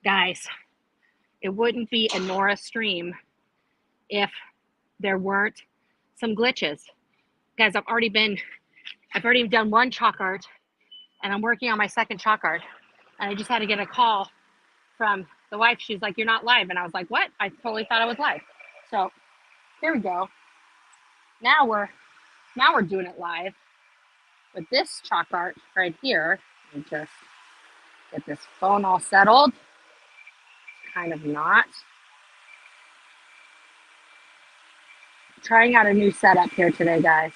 Guys, it wouldn't be a Nora stream if there weren't some glitches. Guys, I've already done one chalk art, and I'm working on my second chalk art. And I just had to get a call from the wife. She's like, "You're not live." And I was like, "What?" I totally thought I was live. So here we go. Now we're doing it live with this chalk art right here. And just get this phone all settled. Kind of not. Trying out a new setup here today, guys.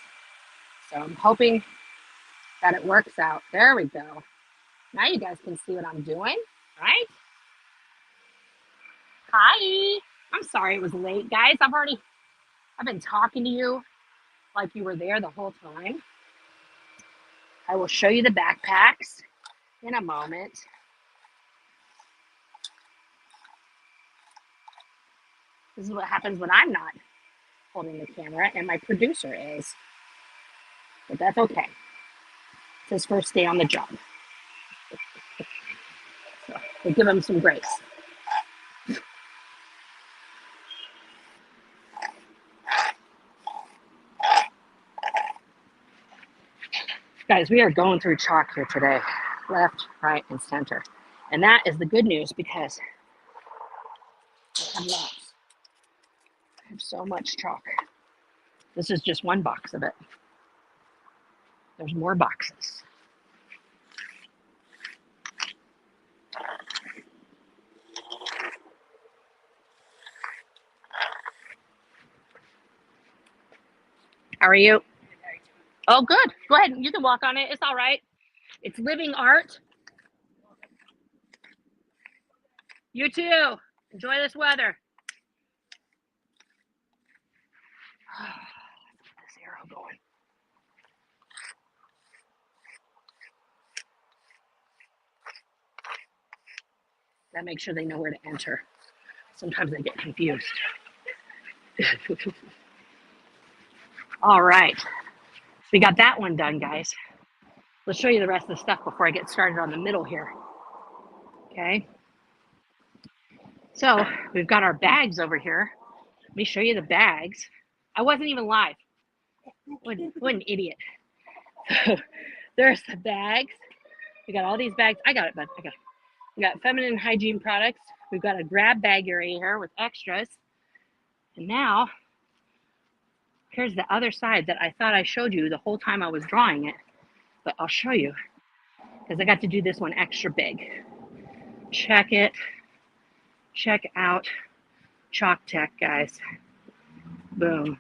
So I'm hoping that it works out. There we go. Now you guys can see what I'm doing, right? Hi. I'm sorry it was late, guys. I've been talking to you like you were there the whole time. I will show you the backpacks in a moment. This is what happens when I'm not holding the camera and my producer is. But that's okay. It's his first day on the job. So we'll give him some grace. Guys, we are going through chalk here today. Left, right, and center. And that is the good news because I have lots. I have so much chalk. This is just one box of it. There's more boxes. How are you? Oh, good. Go ahead. You can walk on it. It's all right. It's living art. You too. Enjoy this weather. Let's get this arrow going. Gotta make sure they know where to enter. Sometimes I get confused. All right. We got that one done, guys. Let's show you the rest of the stuff before I get started on the middle here. Okay. So we've got our bags over here. Let me show you the bags. I wasn't even live. What an idiot. There's the bags. We got all these bags. I got it, bud. I got it. We got feminine hygiene products. We've got a grab bag area here with extras. And now, here's the other side that I thought I showed you the whole time I was drawing it. But I'll show you because I got to do this one extra big. Check it. Check out Chalk Tech, guys. Boom.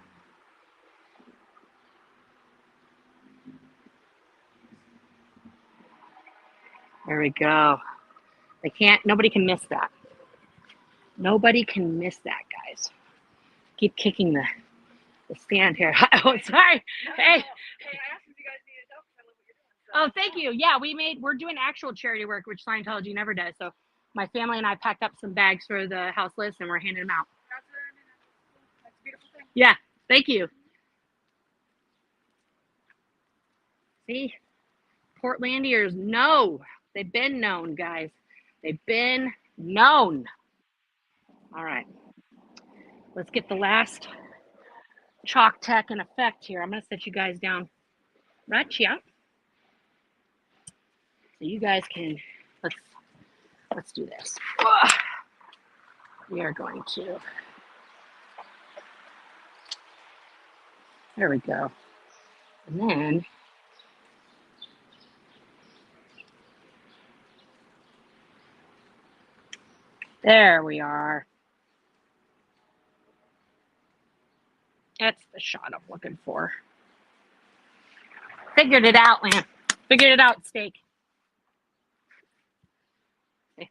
There we go. Nobody can miss that. Nobody can miss that, guys. Keep kicking the stand here. Oh, sorry. Hey. Oh, thank you. Yeah, we're doing actual charity work, which Scientology never does. So my family and I packed up some bags for the houseless and we're handing them out. That's a beautiful thing. Yeah, thank you. See, Portlandiers know. They've been known, guys. They've been known. All right. Let's get the last Chalk Tech in effect here. I'm going to set you guys down right here. So you guys can, let's do this. We are going to, there we go. And then, there we are. That's the shot I'm looking for. Figured it out, man. Figured it out, steak. Okay.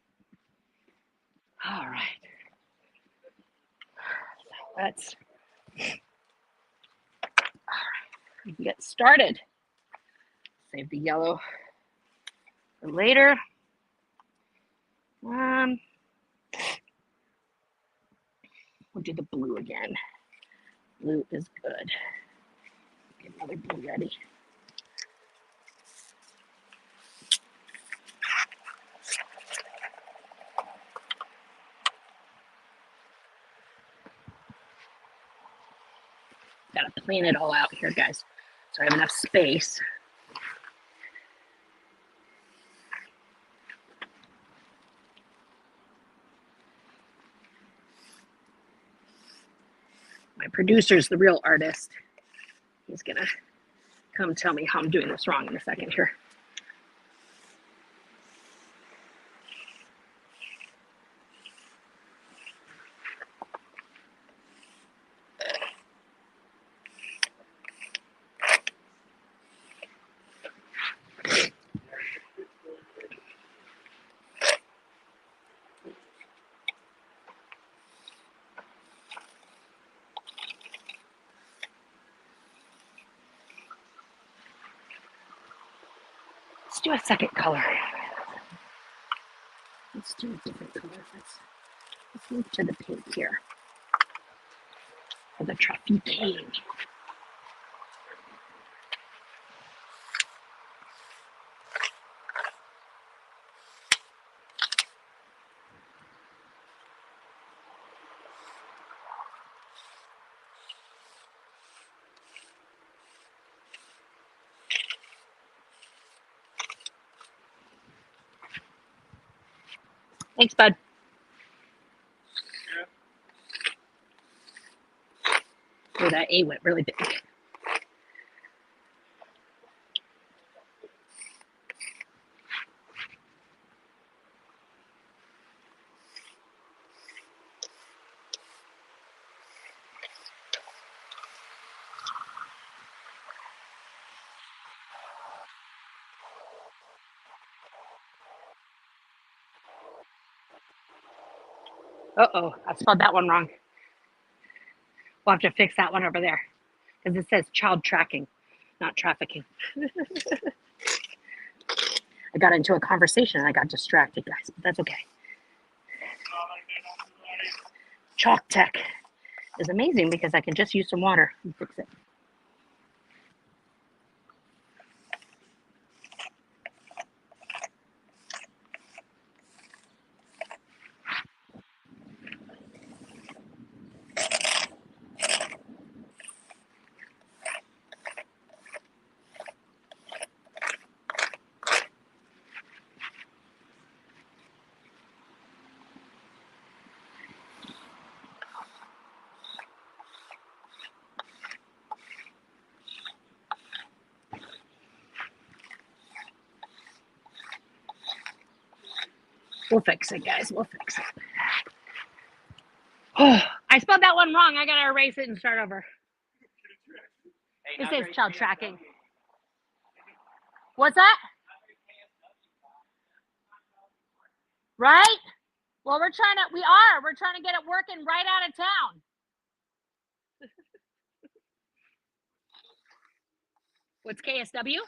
All right. Let's we can get started. Save the yellow for later. We'll do the blue again. Blue is good. Get another blue ready. Gotta plan it all out here, guys, so I have enough space. My producer's the real artist. He's gonna come tell me how I'm doing this wrong in a second here. Let's do a second color. Let's do a different color. Let's move to the pink here. For the trafficking. Thanks, bud. Oh, that A went really big. Uh-oh, I spelled that one wrong. We'll have to fix that one over there because it says child tracking, not trafficking. I got into a conversation and I got distracted, guys, but that's okay. Chalk Tech is amazing because I can just use some water and fix it. We'll fix it, guys. We'll fix it. Oh, I spelled that one wrong. I got to erase it and start over. It says child tracking. What's that? Right? Well, we're trying to get it working right out of town. What's KSW?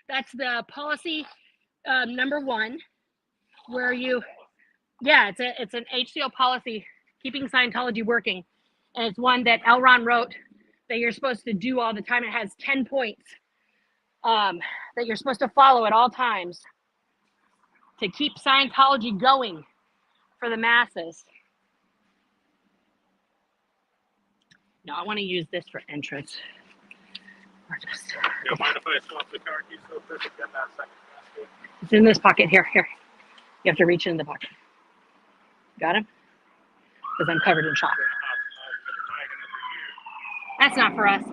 That's the policy number 1, where it's an HCO policy, keeping Scientology working, and it's one that L. Ron wrote that you're supposed to do all the time. It has 10 points that you're supposed to follow at all times to keep Scientology going for the masses. No, I want to use this for entrance. Or just. You don't mind if I swap the car keys so quick and get that second basket? It's in this pocket here. Here. You have to reach in the pocket. Got him? Because I'm covered in chalk. That's not for us.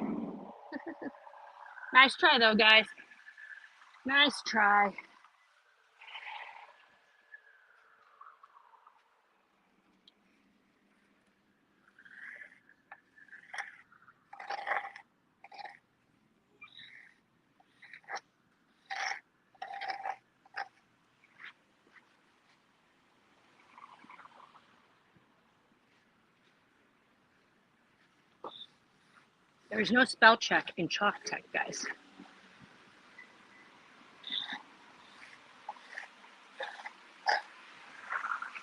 Nice try, though, guys. Nice try. There's no spell check in Chalk Tech, guys.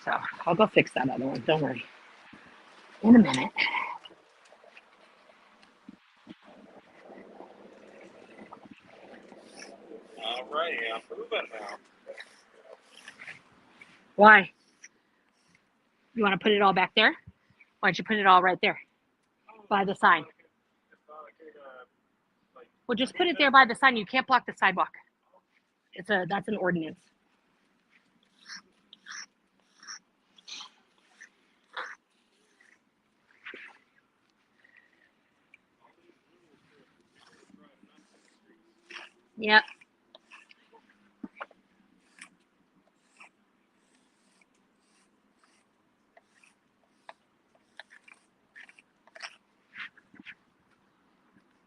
So I'll go fix that other one. Don't worry. In a minute. All right, I'm moving now. Why? You want to put it all back there? Why don't you put it all right there by the sign? Well, just put it there by the sign. You can't block the sidewalk. That's an ordinance. Yep.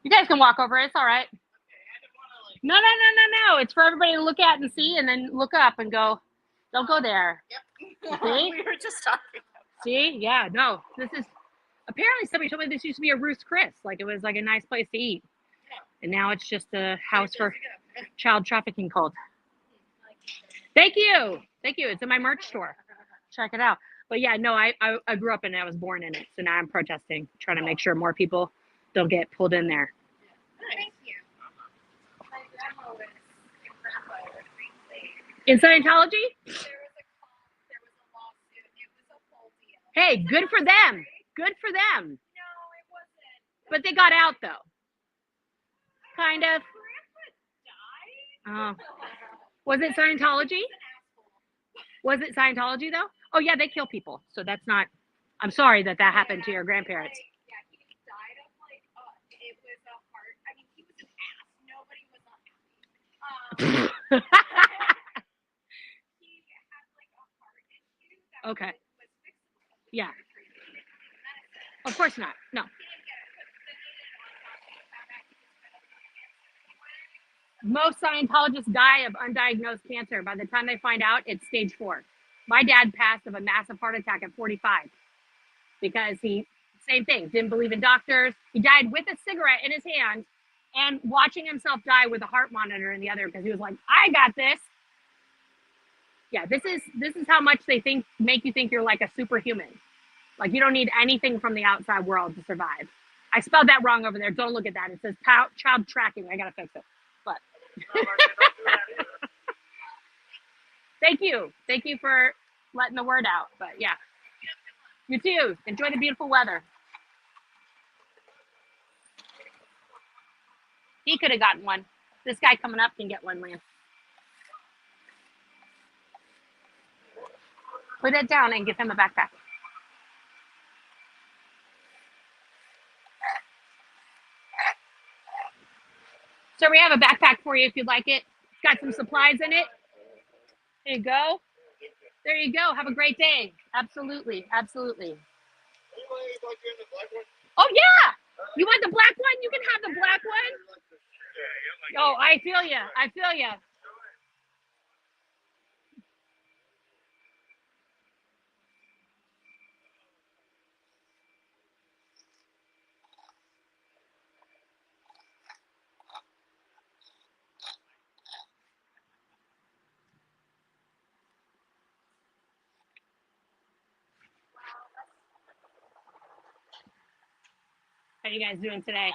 You guys can walk over. It's all right. No. It's for everybody to look at and see, and then look up and go. Don't go there. Yep. See? We were just talking. See? Yeah. No. This is apparently somebody told me this used to be a Ruth's Chris. Like it was like a nice place to eat, and now it's just a house for child trafficking cult. Thank you. It's in my merch store. Check it out. But yeah, no, I grew up in it. I was born in it. So now I'm protesting, trying to make sure more people don't get pulled in there. Thank you. My grandma was and grandpa were In Scientology? There was a lawsuit. It was a whole deal. Hey, good for them. Good for them. No, it wasn't. But they got out though. Kind of. Grandpa died. Oh. Was it Scientology? Was it Scientology though? Oh yeah, they kill people. So that's not. I'm sorry that happened to your grandparents. Yeah, he died of like it was a heart. I mean, he was an ass. Nobody was not happy. He had like a heart issue that Okay. was fixable. Yeah. Of course not. No. Most Scientologists die of undiagnosed cancer. By the time they find out, it's stage 4. My dad passed of a massive heart attack at 45 because same thing, didn't believe in doctors. He died with a cigarette in his hand and watching himself die with a heart monitor in the other because he was like, I got this. Yeah, this is how much they make you think you're like a superhuman. Like you don't need anything from the outside world to survive. I spelled that wrong over there. Don't look at that. It says child tracking. I gotta fix it. But thank you for letting the word out. But yeah, you too. Enjoy the beautiful weather. He could have gotten one. This guy coming up can get one, Lance. Put it down and give him a backpack. So we have a backpack for you if you'd like it. It's got some supplies in it. There you go. There you go. Have a great day. Absolutely. Absolutely. Oh, yeah. You want the black one? You can have the black one. Oh, I feel you. I feel you. How you guys doing today?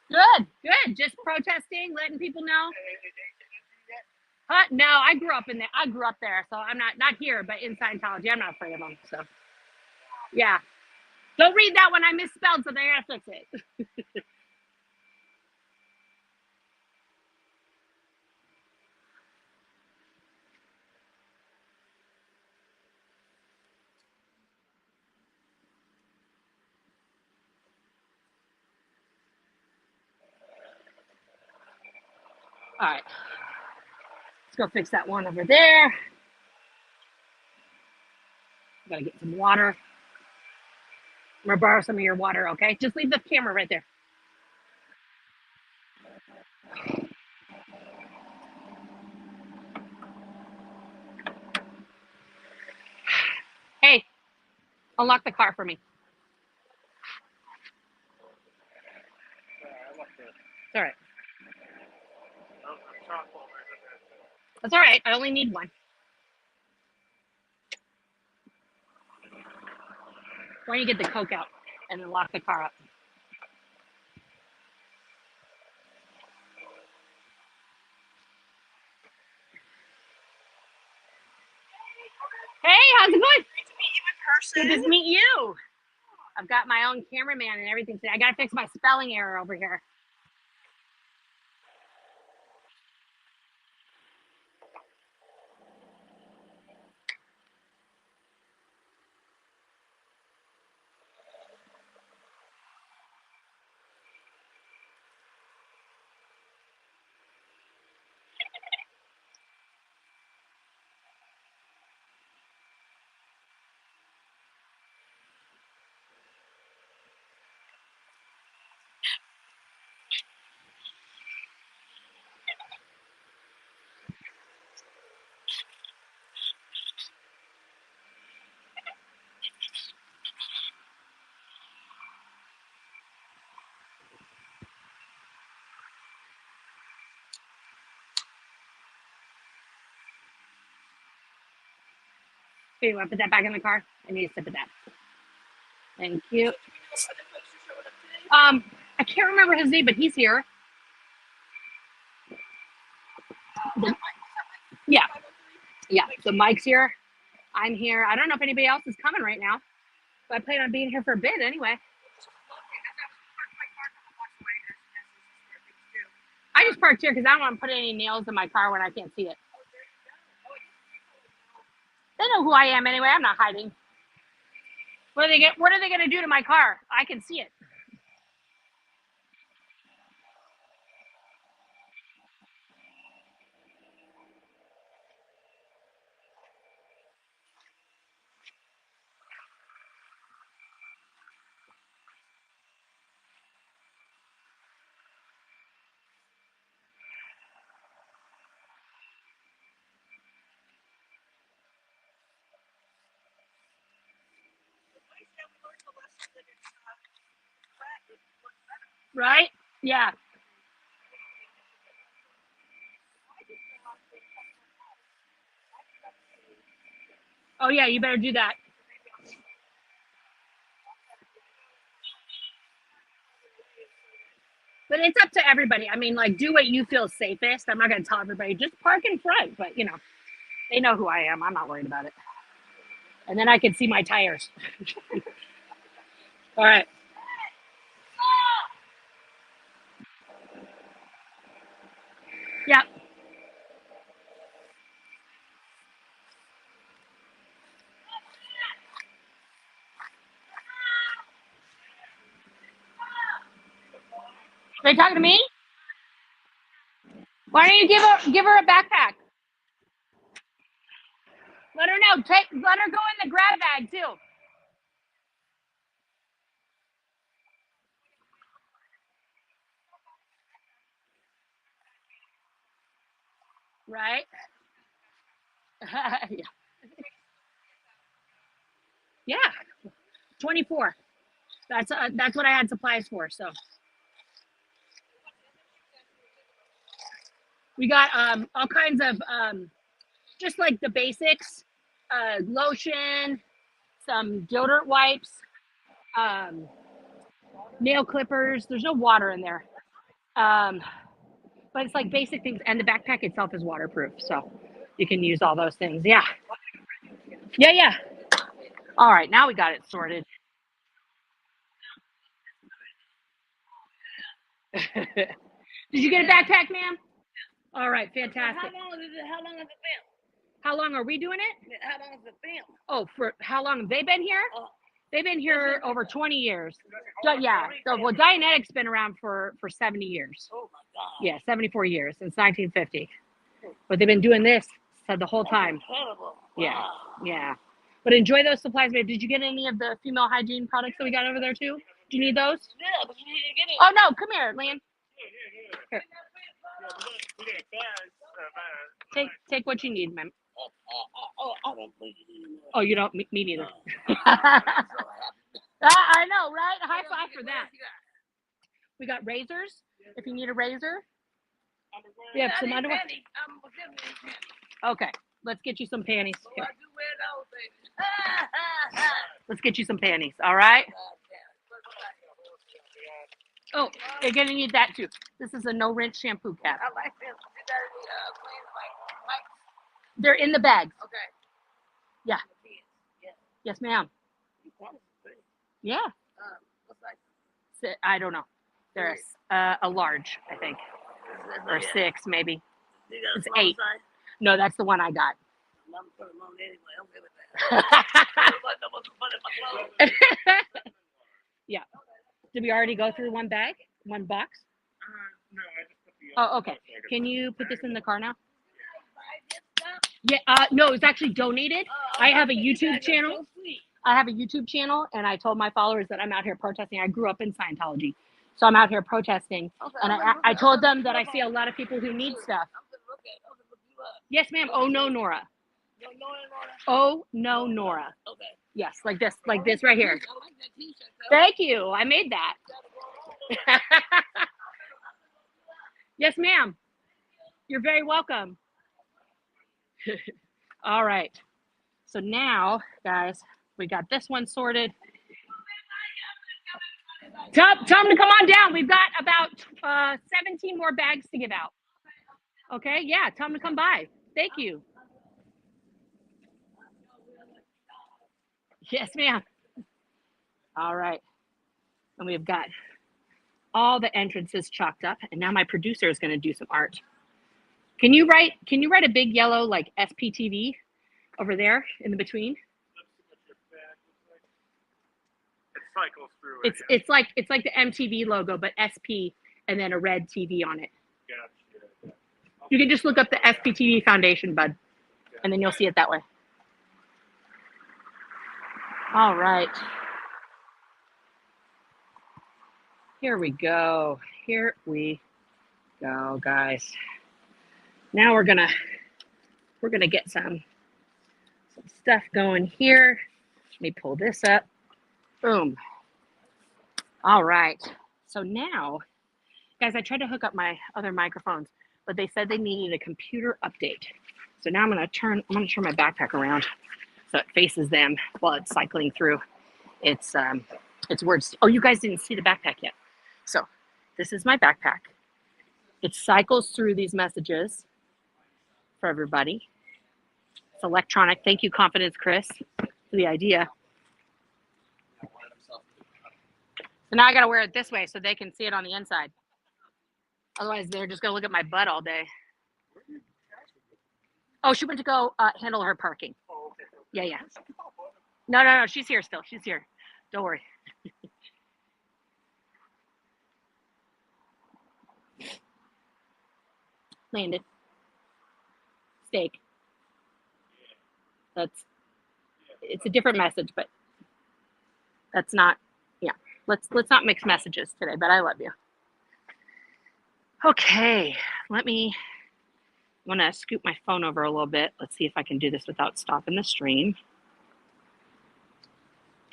Good. Just protesting, letting people know. No, I grew up in there. I grew up there, so I'm not here, but in Scientology, I'm not afraid of them. So, yeah. Don't read that one. I misspelled something. I gotta fix it. All right. Let's go fix that one over there. Gotta get some water. I'm gonna borrow some of your water, okay? Just leave the camera right there. Hey, unlock the car for me. It's all right. That's all right. I only need one. Why don't you get the Coke out and then lock the car up? Hey, how's it going? Nice to meet you in person. Good to meet you. I've got my own cameraman and everything today. I gotta fix my spelling error over here. Here, you want to put that back in the car? I need a sip of that. Thank you. I can't remember his name, but he's here. Yeah. Yeah. So Mike's here. I'm here. I don't know if anybody else is coming right now, but I plan on being here for a bit anyway. I just parked here because I don't want to put any nails in my car when I can't see it. They know who I am anyway. I'm not hiding. What are they gonna do to my car? I can see it. Right? Yeah. Oh yeah, you better do that. But it's up to everybody. I mean, like, do what you feel safest. I'm not gonna tell everybody just park in front, but you know, they know who I am. I'm not worried about it. And then I can see my tires. All right. Yeah. Are you talking to me? Why don't you give her a backpack? Let her know. Let her go in the grab bag too. Right? Yeah. Yeah. 24. That's what I had supplies for. So we got all kinds of just like the basics, lotion, some deodorant wipes, um, nail clippers. There's no water in there. Um, but it's like basic things, and the backpack itself is waterproof, so you can use all those things. Yeah. Yeah, yeah. All right, now we got it sorted. Did you get a backpack, ma'am? All right, fantastic. How long is it been? How long are we doing it? How long has it been? Oh, for how long have they been here? They've been here over 20 years. So, yeah. So, well, Dianetics been around for 70 years. Oh my God. Yeah, 74 years since 1950. But they've been doing this the whole time. Incredible. Yeah, Wow. yeah. But enjoy those supplies, babe. Did you get any of the female hygiene products that we got over there too? Do you need those? Yeah, but you didn't get it. Oh no, come here, Lan. Here. Take what you need, ma'am. I don't think you need it. Oh, you don't? Me neither. I'm so happy. I know, right? High five for that. We got razors. If you need a razor. We have some underwear. Okay, let's get you some panties. Here. Let's get you some panties. All right. Oh, you're gonna need that too. This is a no rinse shampoo cap. I like this. They're in the bags. Okay. Yeah. Yes, ma'am. Yeah. What's like? I don't know. There's a large, I think, or 6 maybe. It's 8. No, that's the one I got. Yeah. Did we already go through one bag? One box? No, I just put the. Oh, okay. Can you put this in the car now? Yeah. No, it's actually donated. I have a YouTube channel. And I told my followers that I'm out here protesting. I grew up in Scientology, so I'm out here protesting. And I told them that I see a lot of people who need stuff. Yes, ma'am. Oh no, Nora. Oh no, Nora. Okay. Yes, like this right here. Thank you. I made that. Yes, ma'am. You're very welcome. All right. So now, guys, we got this one sorted. Tell them to come on down. We've got about 17 more bags to give out. Okay, yeah, tell them to come by. Thank you. Yes, ma'am. All right. And we've got all the entrances chalked up. And now my producer is going to do some art. Can you write a big yellow like SPTV over there in the between? It cycles through. It's like the MTV logo, but SP and then a red TV on it. Gotcha. You can just look up the SPTV Foundation, bud, and then you'll see it that way. All right. Here we go. Here we go, guys. Now we're gonna get some stuff going here. Let me pull this up. Boom. All right. So now, guys, I tried to hook up my other microphones, but they said they needed a computer update. So now I'm gonna turn my backpack around so it faces them while it's cycling through. It's words. Oh, you guys didn't see the backpack yet. So this is my backpack. It cycles through these messages for everybody. It's electronic. Thank you, Confidence Chris, for the idea. So now I got to wear it this way so they can see it on the inside. Otherwise, they're just going to look at my butt all day. Oh, she went to go handle her parking. Yeah. No. She's here still. She's here. Don't worry. Landed. Steak. It's a different message, but that's not, yeah. Let's not mix messages today, but I love you. Okay, I'm gonna scoot my phone over a little bit. Let's see if I can do this without stopping the stream.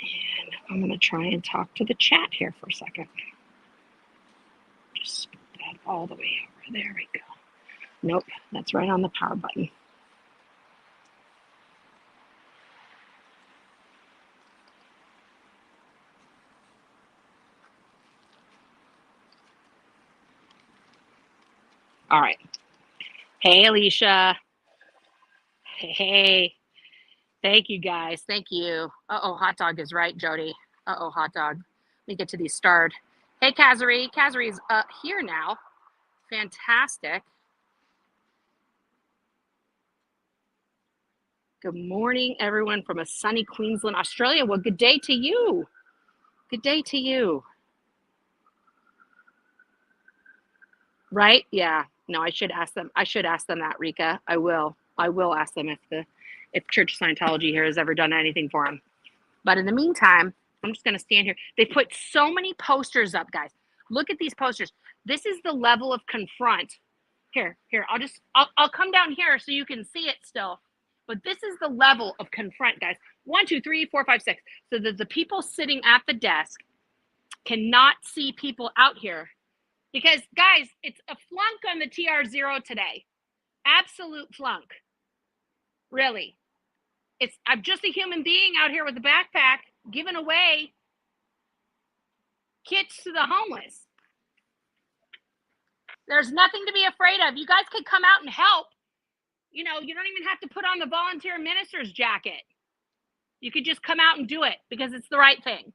And I'm gonna try and talk to the chat here for a second. Just scoot that all the way over. There we go. Nope, that's right on the power button. All right. Hey, Alicia. Hey. Thank you, guys. Thank you. Uh-oh, hot dog is right, Jody. Uh-oh, hot dog. Let me get to these starred. Hey, Kazari. Kazari's here now. Fantastic. Good morning, everyone from a sunny Queensland, Australia. Well, good day to you. Good day to you. Right? Yeah. No, I should ask them. I should ask them that, Rika. I will ask them if Church of Scientology here has ever done anything for them. But in the meantime, I'm just going to stand here. They put so many posters up, guys. Look at these posters. This is the level of confront. Here. I'll come down here so you can see it still. But this is the level of confront, guys. 1, 2, 3, 4, 5, 6. So that the people sitting at the desk cannot see people out here. Because, guys, it's a flunk on the TR0 today. Absolute flunk. Really. I'm just a human being out here with a backpack giving away kits to the homeless. There's nothing to be afraid of. You guys could come out and help. You know, you don't even have to put on the volunteer minister's jacket. You could just come out and do it because it's the right thing.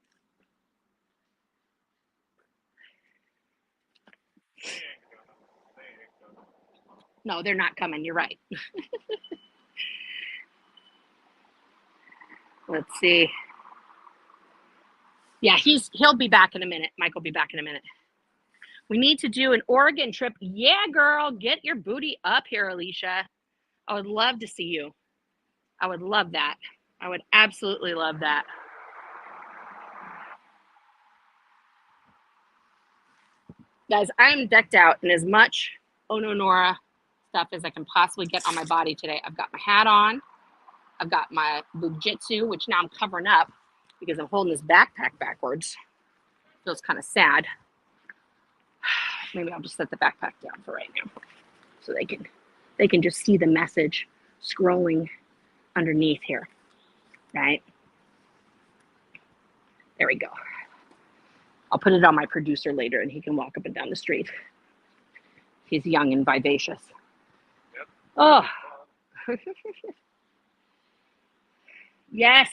No, they're not coming. You're right. Let's see. Yeah, he'll be back in a minute. Mike will be back in a minute. We need to do an Oregon trip. Yeah, girl, get your booty up here, Alicia. I would love to see you. I would love that. I would absolutely love that. Guys, I am decked out in as much Oh No Nora stuff as I can possibly get on my body today. I've got my hat on. I've got my bujitsu, which now I'm covering up because I'm holding this backpack backwards. Feels kind of sad. Maybe I'll just set the backpack down for right now so they can just see the message scrolling underneath here. Right? There we go. I'll put it on my producer later and he can walk up and down the street. He's young and vivacious. Yep. Oh. Yes.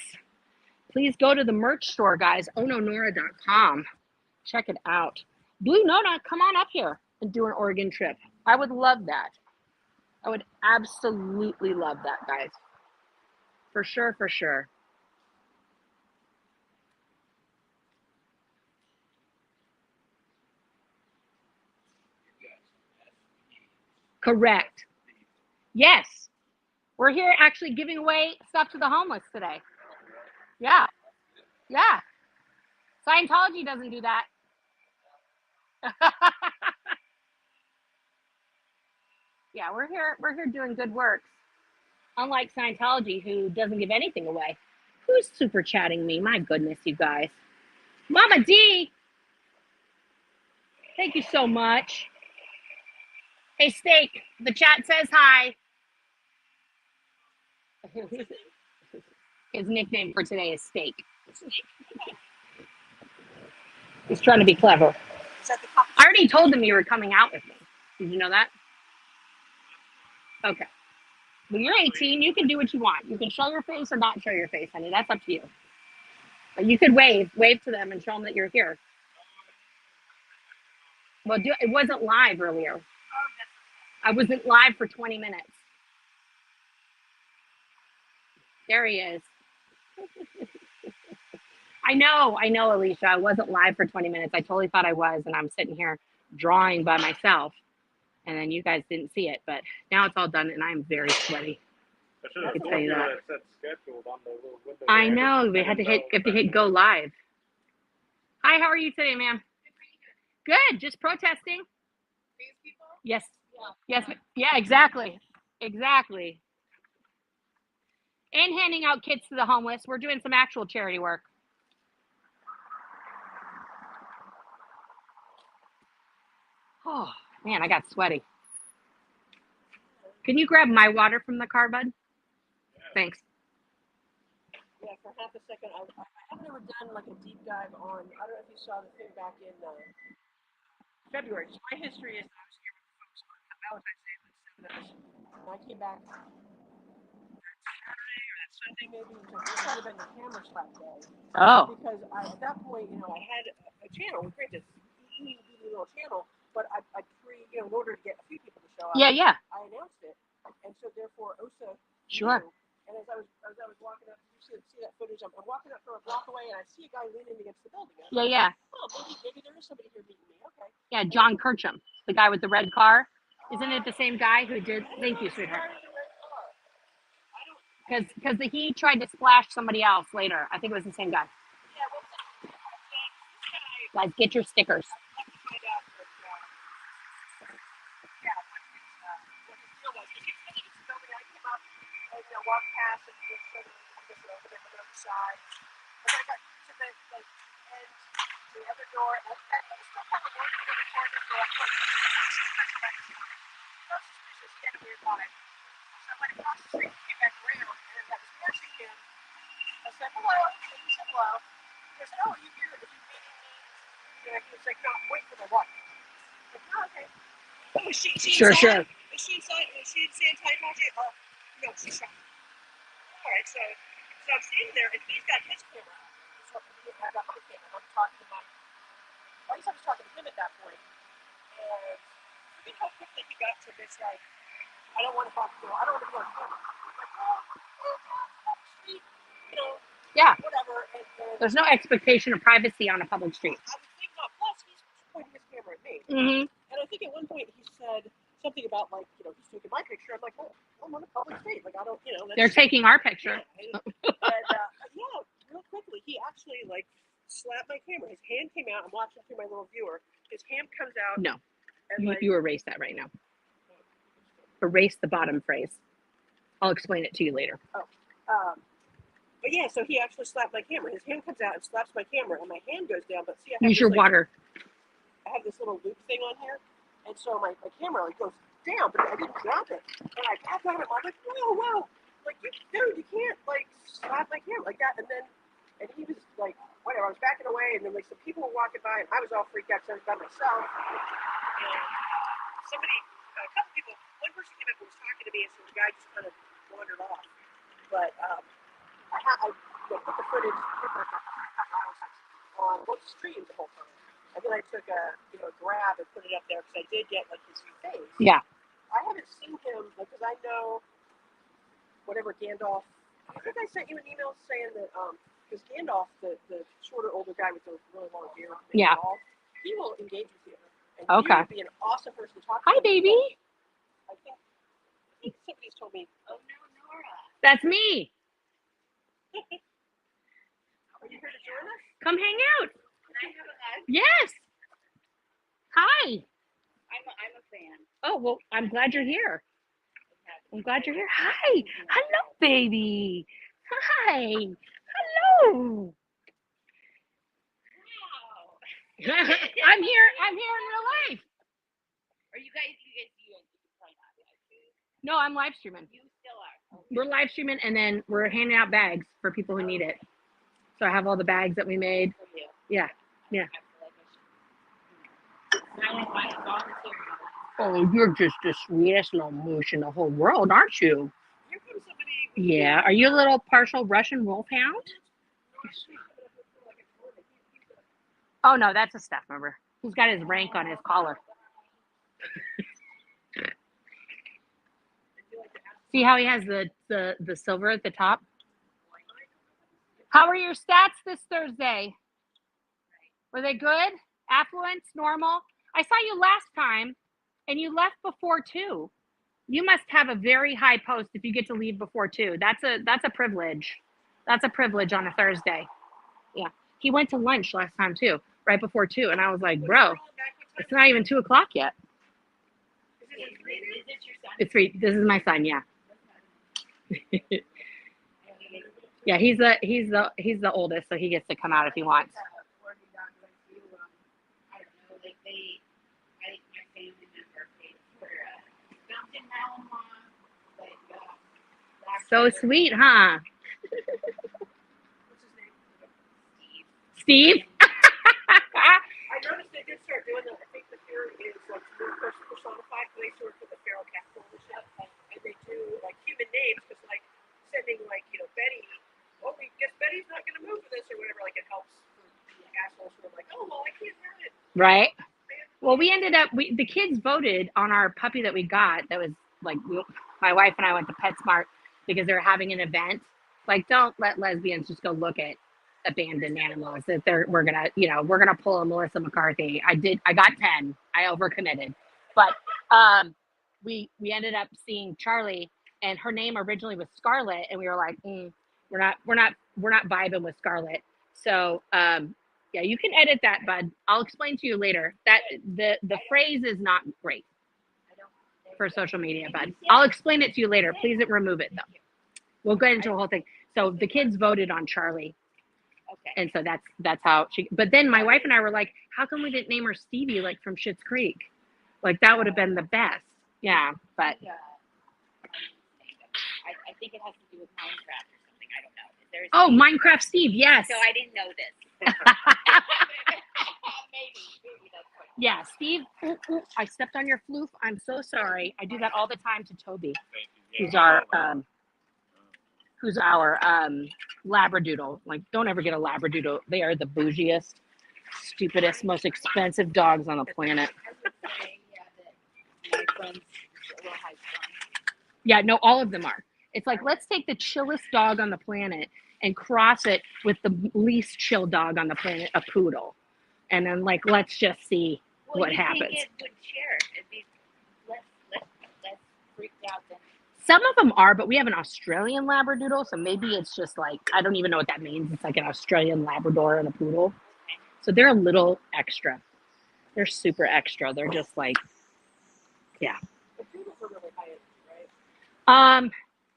Please go to the merch store, guys. oh.nooo.nora.com. Check it out. Blue Nona, come on up here and do an Oregon trip. I would love that. I would absolutely love that, guys. For sure, for sure. Correct. Yes. We're here actually giving away stuff to the homeless today. Yeah. Yeah. Scientology doesn't do that. Yeah, we're here doing good work. Unlike Scientology, who doesn't give anything away. Who's super chatting me? My goodness, you guys. Mama D. Thank you so much. Hey, Steak. The chat says hi. His nickname for today is Steak. He's trying to be clever. I already told him you were coming out with me. Did you know that? Okay. When you're 18, you can do what you want. You can show your face or not show your face, honey. That's up to you. But you could wave to them and show them that you're here. Well, it wasn't live earlier. I wasn't live for 20 minutes. There he is. I know, Alicia. I wasn't live for 20 minutes. I totally thought I was, and I'm sitting here drawing by myself. And then you guys didn't see it, but now it's all done, and I'm very sweaty. I can tell you that. It said scheduled on the little window. I know. We had to hit go live. Hi, how are you today, ma'am? Good. Just protesting. These people? Yes. Yes. Yeah, exactly. Exactly. And handing out kits to the homeless. We're doing some actual charity work. Oh, man, I got sweaty. Can you grab my water from the car, bud? Thanks. Yeah, for half a second, I haven't ever done like a deep dive on, I don't know if you saw the thing back in February. So my history is I was here with the folks on Valentine's Day with 7 of us. And I came back that Saturday or that Sunday maybe, and so this might have been the hammer slap day. Oh. Because at that point, I had a channel, granted, teeny little channel, but I in order to get a few people to show up, Yeah. I announced it. And so therefore, OSA Sure. knew. And as I was walking up, you see that footage. I'm walking up from a block away, and I see a guy leaning against the building. Yeah. Oh, maybe there is somebody here meeting me. Okay. Yeah, John Kirchum, the guy with the red car. Isn't it the same guy who did? Thank you, sweetheart. Because he tried to splash somebody else later. I think it was the same guy. Yeah, what was it? Guys, get your stickers. Let me find out what his deal was. Because he was leaning against the building. I came up and walked past and just sort of over the other side. And I got to the end, the other door, and I was still kind of working in the corner, so I thought, no suspicious, kind of weird vibe. So I went across the street and came back around, and as I was passing him, I said, hello, and he said, hello. He said, oh, you here? Are you meeting me? And he was like, no, I'm waiting for my wife. I said, oh, okay. Oh, is she Sure. inside? Is she inside? Is she in Scientology? Oh, no, she's not. All right, so I'm standing there, and he's got his camera. So I got my camera, and I'm talking to at least I was talking to him at that point. And look at how quickly he got to this, like, I don't want to talk to you. I don't want to go on camera. Like, street, Yeah. whatever. And There's no expectation of privacy on a public street. I would think not. Plus, he's pointing his camera at me. Mm-hmm. And I think at one point he said something about, like, he's taking my picture. I'm like, well, I'm on a public street. Like, I don't, They're taking our picture. Yeah. And real quickly, he actually, like, slapped my camera. His hand came out. I'm watching through my little viewer. His hand comes out. No. And You erase that right now. Erase the bottom phrase. I'll explain it to you later. But yeah, so he actually slapped my camera. His hand comes out and slaps my camera, and my hand goes down. But see, I have Use your water. I have this little loop thing on here, and so my camera goes down, but I didn't drop it. And I back on it. I'm like, whoa. like, dude, you can't like slap my camera like that. And he was like, whatever. I was backing away, and then like some people were walking by, and I was all freaked out because I was by myself. And somebody, a couple people, one person came up and was talking to me, and so the guy just kind of wandered off. But I put the footage on both streams the whole time. And then I took a grab and put it up there because I did get like his face. Yeah. I haven't seen him because I know whatever Gandalf. I think I sent you an email saying that because Gandalf, the shorter, older guy with the really long beard, Yeah. he will engage with you. And Okay. he would be an awesome person to talk to. Hi, baby. I think somebody's told me. Oh, no, Nora. That's me. Are you here to join us? Come hang out. Can I have a hug? Yes. Hi. I'm a fan. Oh, well, I'm glad you're here. I'm glad you're here. Hi. Hello, baby. Hi. Hello. Wow. I'm here in real life. Are you guys probably not live streaming? No, I'm live streaming. You still are. We're live streaming, and then we're handing out bags for people who need it. So I have all the bags that we made. For you. Yeah. Yeah. I want to volunteer. Oh, you're just the sweetest little moosh in the whole world, aren't you? Here comes somebody. Yeah. Are you a little partial Russian wolfhound? Oh, no, that's a staff member. He's got his rank on his collar. See how he has the silver at the top? How are your stats this Thursday? Were they good? Affluence? Normal? I saw you last time, and you left before 2. You must have a very high post if you get to leave before 2. That's a privilege. That's a privilege on a Thursday. Yeah. He went to lunch last time too, right before 2, and I was like, bro, it's not even 2 o'clock yet. Is it your son? It's 3. This is my son. Yeah. Yeah. He's the oldest, so he gets to come out if he wants. I don't know. Like my family member paid for Mountain Malinois. So sweet, huh? What's his name? Steve? I noticed they did start doing that. I think the fear is like personified. They sort of put the feral cat coalition, and they do like human names because like sending like Betty. Oh, we guess Betty's not going to move for this or whatever. Like it helps the assholes who are like, oh well, I can't have it. Right. Well, we ended up the kids voted on our puppy that we got. That was like my wife and I went to PetSmart because they're having an event. Like, don't let lesbians just go look at abandoned animals. That we're gonna pull a Melissa McCarthy. I got 10. I overcommitted, but we ended up seeing Charlie, and her name originally was Scarlet, and we were like, we're not vibing with Scarlet. So yeah, you can edit that, bud. I'll explain to you later. That the phrase is not great for social media, bud. I'll explain it to you later. Please remove it though. We'll get into a whole thing. So the kids voted on Charlie. Okay. And so that's how she. But then my wife and I were like, how come we didn't name her Stevie like from Schitt's Creek? Like that would have been the best. Yeah, but. I think it has to do with Minecraft or something. I don't know. There's Oh, Minecraft Steve. Yes. So I didn't know this. Maybe that's what. Yeah, Steve. Ooh, I stepped on your floof. I'm so sorry. I do that all the time to Toby, who's our Labradoodle. Like, don't ever get a Labradoodle. They are the bougiest, stupidest, most expensive dogs on the planet. I would say, that my friends a little high strung. Yeah, no, all of them are. It's like, let's take the chillest dog on the planet and cross it with the least chill dog on the planet, a poodle. And then, like, let's just see what happens. It would share. It'd be less freaked out than. Some of them are, but we have an Australian Labradoodle, so maybe it's just like, I don't even know what that means. It's like an Australian Labrador and a poodle. So they're a little extra. They're super extra. They're just like, yeah. The poodles are really high end, right?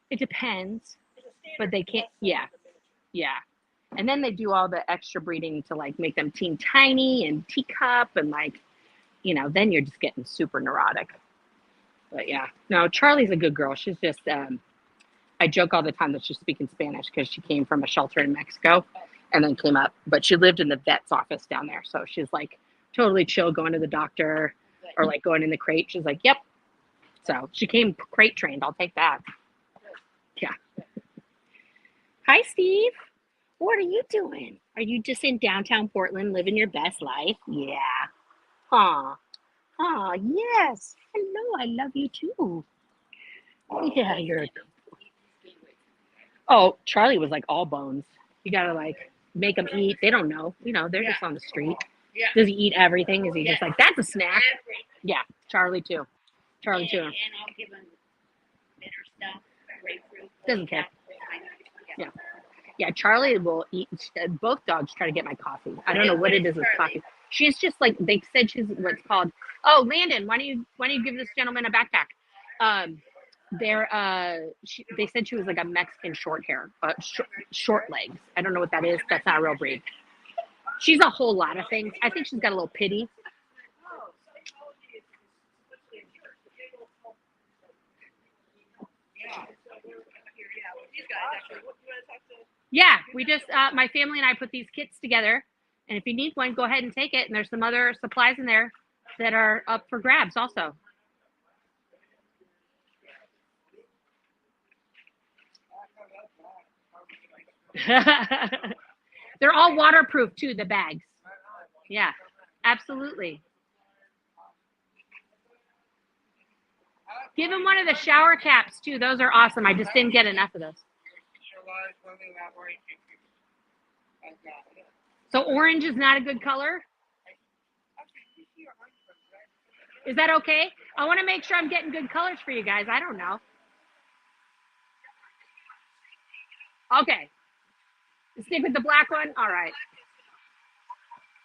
It depends, There's a standard but they can't, less than yeah. the miniature. Yeah. And then they do all the extra breeding to like make them teeny tiny and teacup and like, then you're just getting super neurotic. But yeah, no, Charlie's a good girl. She's just, I joke all the time that she's speaking Spanish because she came from a shelter in Mexico and then came up, but she lived in the vet's office down there. So she's like totally chill going to the doctor or like going in the crate. She's like, yep. So she came crate trained. I'll take that. Yeah. Hi, Steve. What are you doing? Are you just in downtown Portland living your best life? Yeah. Aw. Aw, yes. Hello, I love you too. Yeah, you're. Oh, Charlie was like all bones. You gotta like make them eat. They don't know. You know, they're just on the street. Yeah. Does he eat everything? Is he just like, that's a snack? Yeah, Charlie too. Charlie too. And I'll give him bitter stuff, grapefruit. Doesn't care. Yeah. Yeah, Charlie will eat. Both dogs try to get my coffee. I don't know what it is with coffee. She's just like, they said she's what's called. Oh, Landon, why don't you give this gentleman a backpack? They said she was like a Mexican short hair, short legs. I don't know what that is. That's not a real breed. She's a whole lot of things. I think she's got a little pity. Yeah, we just my family and I put these kits together, and if you need one, go ahead and take it. And there's some other supplies in there that are up for grabs also. They're all waterproof too, the bags. Yeah, absolutely. Give him one of the shower caps too. Those are awesome. I just didn't get enough of those. So orange is not a good color? Is that okay? I want to make sure I'm getting good colors for you guys. I don't know. Okay. Stick with the black one? All right.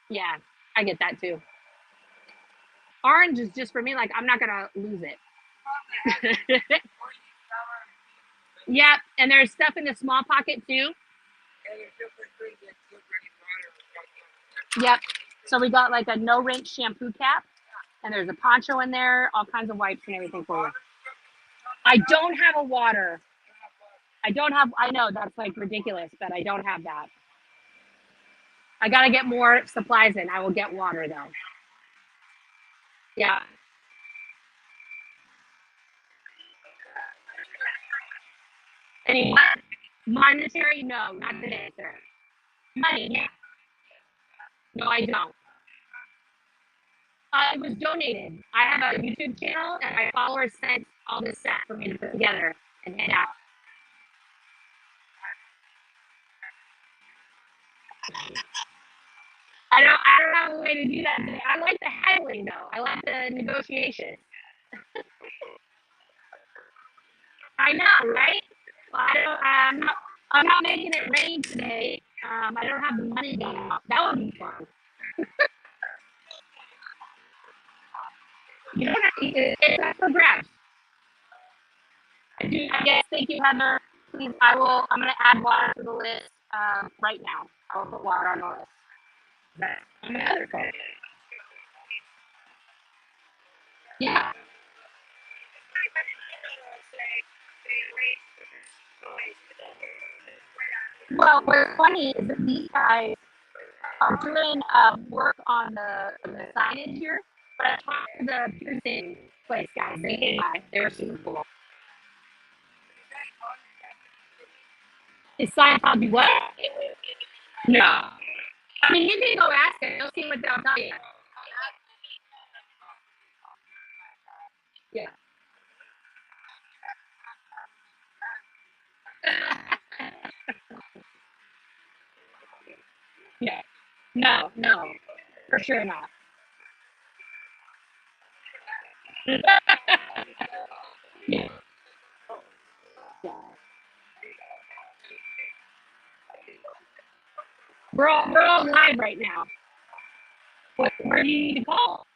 Yeah, I get that too. Orange is just for me, like, I'm not going to lose it. Yep, and there's stuff in the small pocket too. Yep. So we got like a no rinse shampoo cap, and there's a poncho in there, all kinds of wipes and everything for you. I don't have a water. I know that's like ridiculous, but I don't have that. I got to get more supplies in. I will get water though. Yeah. Any monetary? No, not the answer. Money, yeah. No, I don't. It was donated. I have a YouTube channel, and my followers sent all this stuff for me to put together and hand out. I don't have a way to do that today. I like the haggling though. I like the negotiation. I know, right? Well, I'm not making it rain today. I don't have the money now. That would be fun. You don't have to eat it. It's up for grabs. Yes, thank you, Heather. Please, I'm going to add water to the list right now. I will put water on the list. Another card. Yeah. Well, what's funny is that these guys are doing work on the signage here, but I talked to the Pearson place guys. They came by. They were super cool. Is Scientology what? No. I mean, you can go ask them. You'll see what they'll tell you. Yeah. Yeah. No, for sure not. Yeah. We're all live right now. Where do you need to call?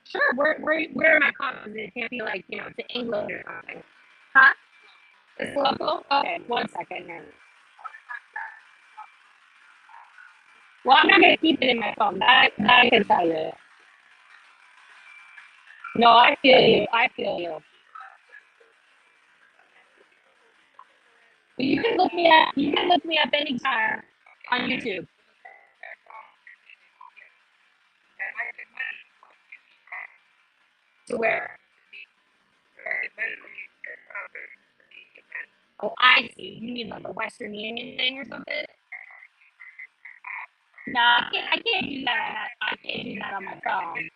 Sure. Where am I calling? It can't be like, to England or something. Huh? It's local? Okay, 1 second here. Well, I'm not going to keep it in my phone. That I can tell you. No, I feel you. Well, you can look me up. You can look me up anytime on YouTube. To where? Oh, I see. You mean like a Western Union thing or something? No, I can't do that. I can't do that on my phone.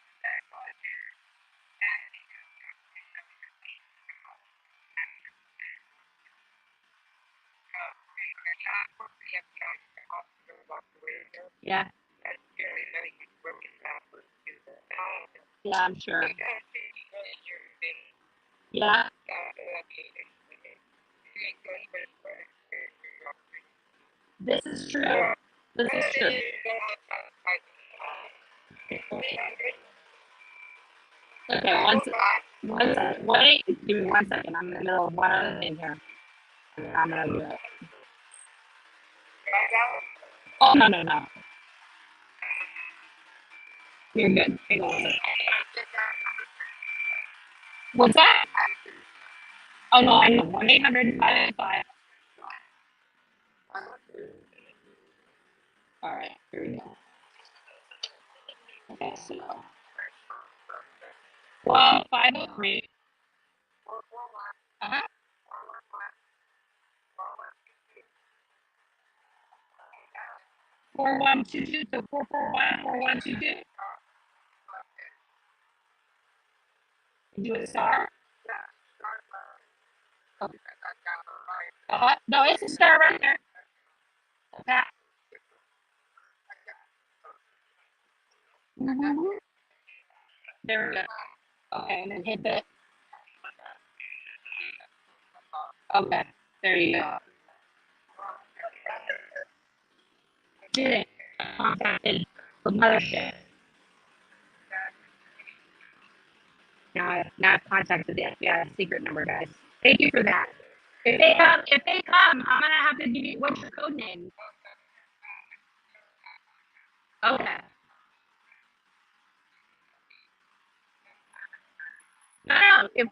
Yeah. Yeah, I'm sure. Yeah. This is true. This is true. Okay, wait, give me 1 second. I'm in the middle of one other thing here. I'm gonna do it. Oh, no. You're good. Hang on. What's that? Oh, no, I know. 1-800-585. All right, here we go. Okay, so 503. Uh-huh. 4122, so 441-4122. Do a star. Okay. No, it's a star right there. Okay. Mm-hmm. There we go. Okay, and then hit the. Okay, there you go. Didn't contacted the mothership. Now I've contacted the FBI secret number, guys. Thank you for that. If they come, I'm gonna have to give you. What's your code name? Okay. No, if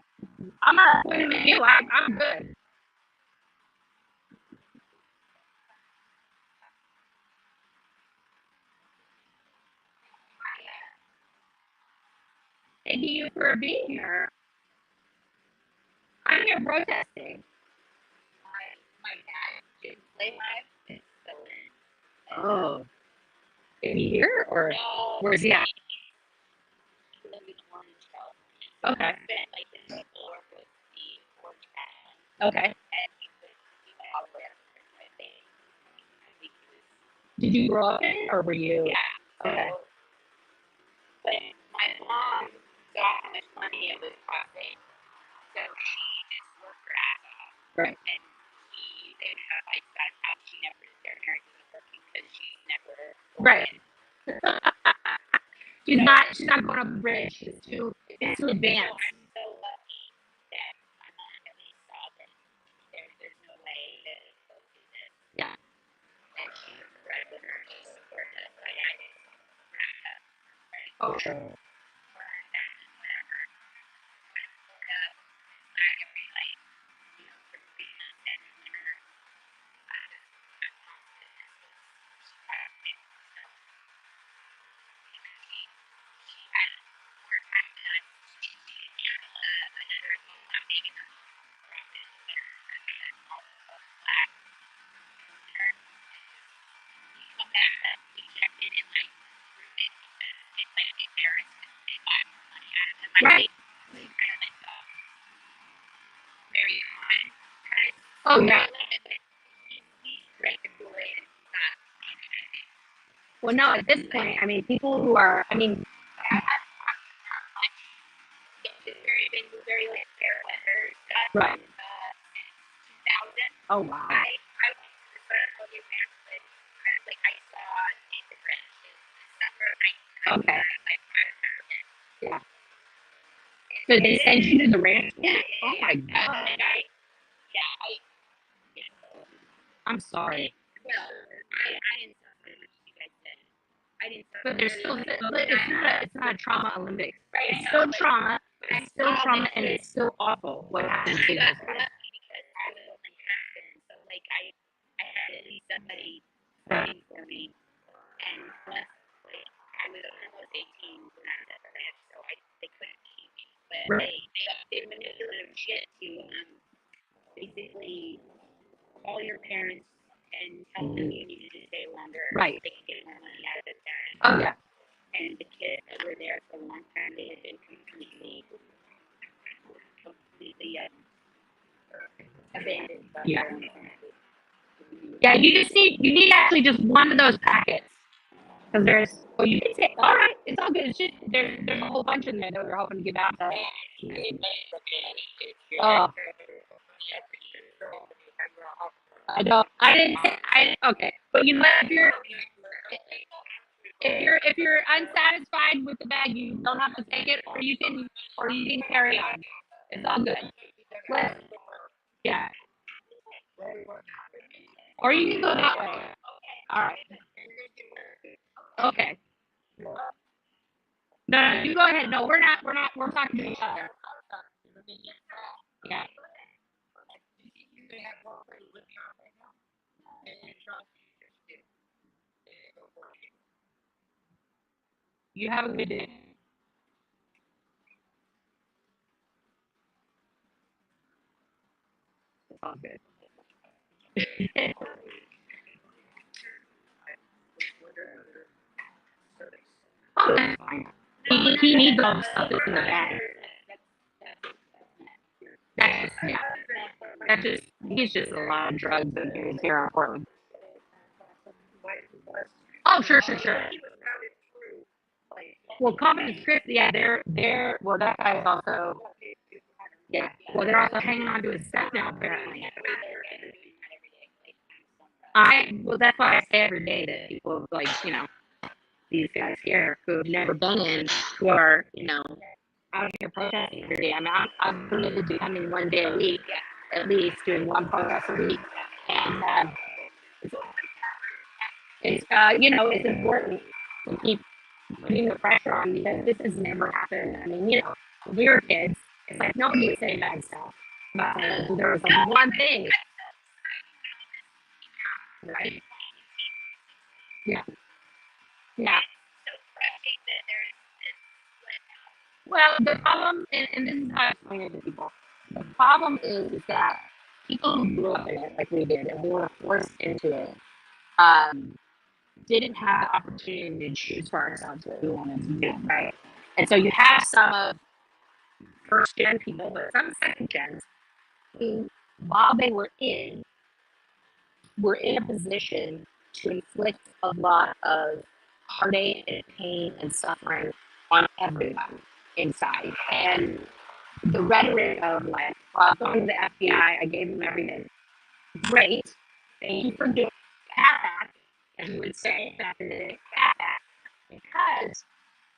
I'm not pointing at you, I'm good. Thank you for being here. I'm here protesting. My dad did play live. Oh, is he here or no, where's he at? Okay. Okay. Did you grow up in it or were you? Yeah. Okay. But my mom got how much money it was costing, so she just worked her ass off. Right. And they have like that how she never their parents was working because she never. Right. She's not going up the bridge. It's too advanced. I'm so lucky that my mom at least saw that there's no way that it's supposed to do this. Yeah. And she was a breadwinner to support us. Like I didn't wrap up. Right? Oh, sure. Right. Oh, yeah. Well, no, at this point, I mean, people who are, I mean, right. Oh, wow. Okay. Yeah. So they send you to the ranch? Yeah. Oh, my God. I'm sorry. But there's still, but it's not a trauma Olympics. It's still trauma. It's still trauma, and it's still awful what happened to you guys. I had at least somebody fighting for me, and plus, like, I was almost 18 when I was at the ranch, so they couldn't keep me. But they manipulative shit to basically call your parents and tell them you needed to stay longer. Right. They could get more money out of the parents. Oh, yeah. And the kids that were there for a long time, they had been completely abandoned by Yeah. their own parents. Yeah, you need actually just one of those packets. Because you can say, all right, it's all good. It's just, there's a whole bunch in there that we're hoping to give out. Oh. Okay. But you know what, if you're unsatisfied with the bag, you don't have to take it, or you can carry on. It's all good. Yeah. Or you can go that way. All right. Okay. No, you go ahead. No, we're not. We're talking to each other. Yeah. You have a good day. It's all good. Oh, that's fine. He needs all the stuff that's in the bag. He's just a lot of drugs in here in Portland. Oh, sure. Well, Common and Chris, yeah, well, that guy is also, yeah, well, they're also hanging on to his stuff now, apparently. Well, that's why I say every day that people, like, these guys here who have never been in, who are, out here protesting every day. I mean, I'm committed to coming one day a week, at least doing one protest a week. And it's important to keep putting the pressure on because this has never happened. I mean, when we were kids, it's like nobody was saying bad stuff. But there was like one thing. Right? Yeah. Yeah. Well, the problem, and this is how I explain it to people, the problem is that people who grew up in it like we did and we were forced into it, didn't have the opportunity to choose for ourselves what we wanted to do, right? And so you have some of first gen people, but some second gens who, while they were in a position to inflict a lot of heartache and pain and suffering on everyone inside. And the rhetoric of like, well, I'm going to the FBI, I gave them everything. Great. Thank you for doing that, as you would say back in the day, that. Because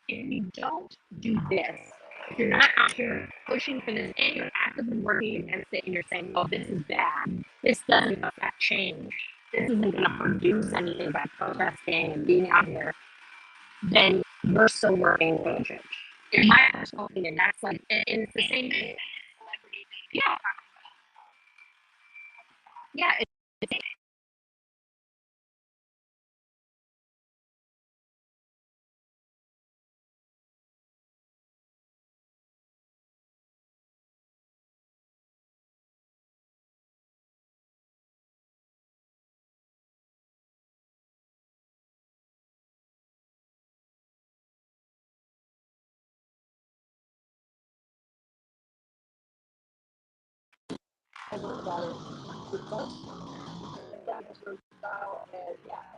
if you don't do this, if you're not out here pushing for this and you're actively working against it and you're saying, oh, this is bad, this doesn't affect change, this isn't going to produce anything by protesting and being out here, then we're still working for change. In my personal opinion, that's like, and it's the same thing. Yeah. Yeah.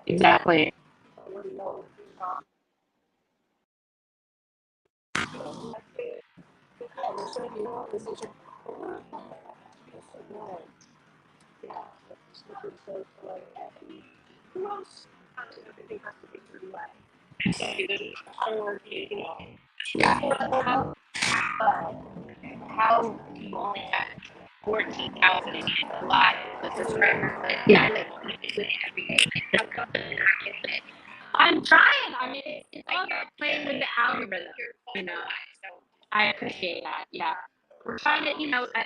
Exactly. Yeah. How you only have 14,000 alive with this record. Yeah. I'm trying. I mean, it's all about playing with the algorithm, you know. I appreciate that. Yeah. we're trying to,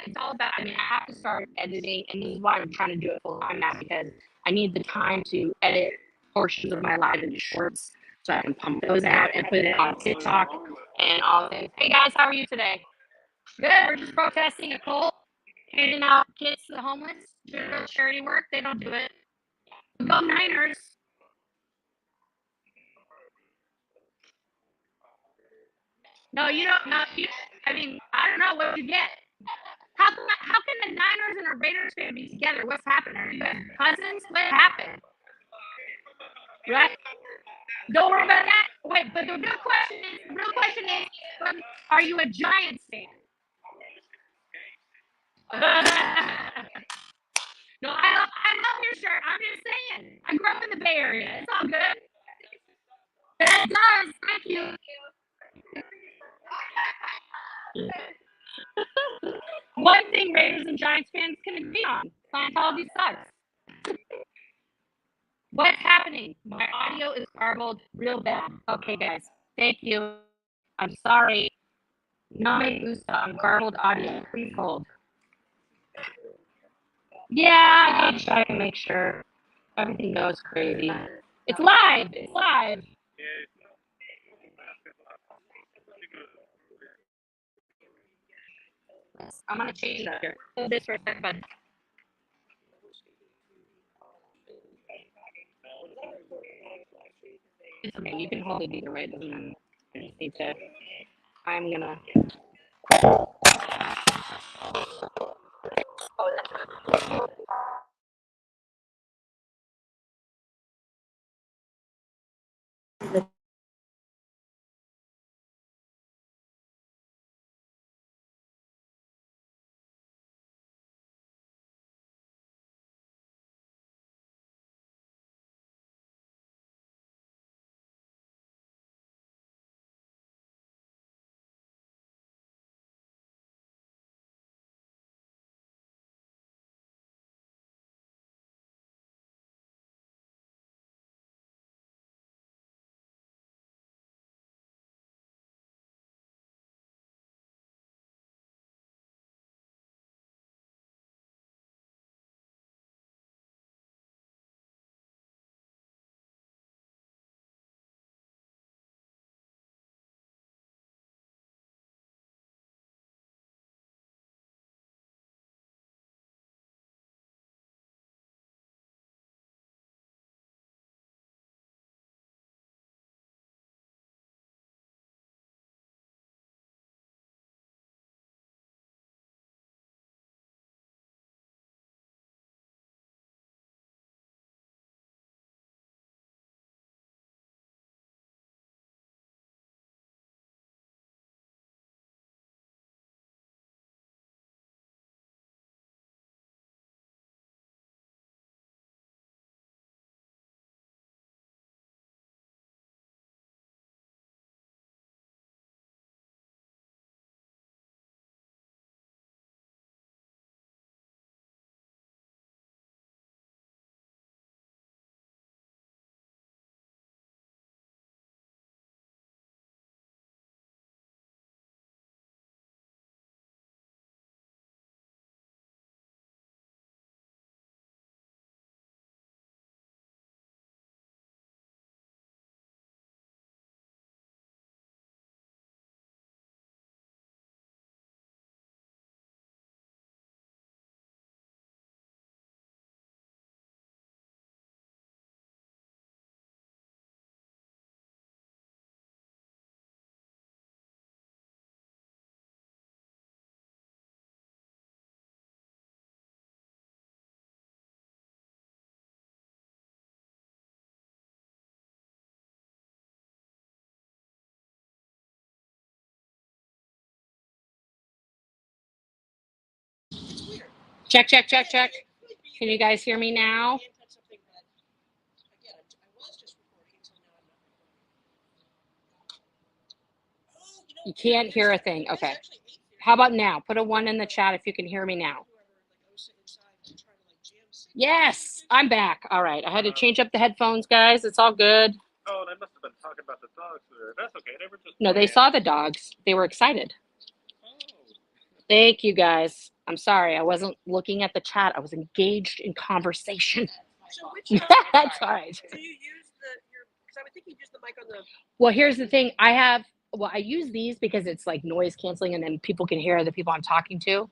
it's all about, I mean, I have to start editing, and this is why I'm trying to do it full time now, because I need the time to edit portions of my live into shorts so I can pump those out and put it on TikTok and all things. Hey guys, how are you today? Good. We're just protesting a cold, handing out kits to the homeless, doing real charity work. They don't do it. Go Niners. No, you don't. No, I mean, I don't know what you get. How can the Niners and the Raiders fan be together? What's happened? Are you guys cousins? What happened? Right? Don't worry about that. Wait, but the real question is, are you a Giants fan? No, I love your shirt. I'm just saying. I grew up in the Bay Area. It's all good. It does. Thank you. One thing Raiders and Giants fans can agree on: Scientology sucks. What's happening? My audio is garbled real bad. Okay, guys. Thank you. I'm sorry. No me gusta on garbled audio. Please hold. Yeah, I gotta check and make sure everything goes crazy. It's live. It's live. I'm gonna change it up here. Hold this for a second, bud. It's okay. You can hold it either way. It doesn't matter. I just need to. I'm gonna. Check, check, check, check. Can you guys hear me now? You can't hear a thing. Okay. How about now? Put a 1 in the chat if you can hear me now. Yes, I'm back. All right. I had to change up the headphones, guys. It's all good. Oh, they must have been talking about the dogs there. That's okay. They were just. No, they saw the dogs. They were excited. Thank you guys. I'm sorry. I wasn't looking at the chat. I was engaged in conversation. So which That's all right. do you use because I would think you use the mic on the. Well, here's the thing. I use these because it's like noise canceling and then people can hear the people I'm talking to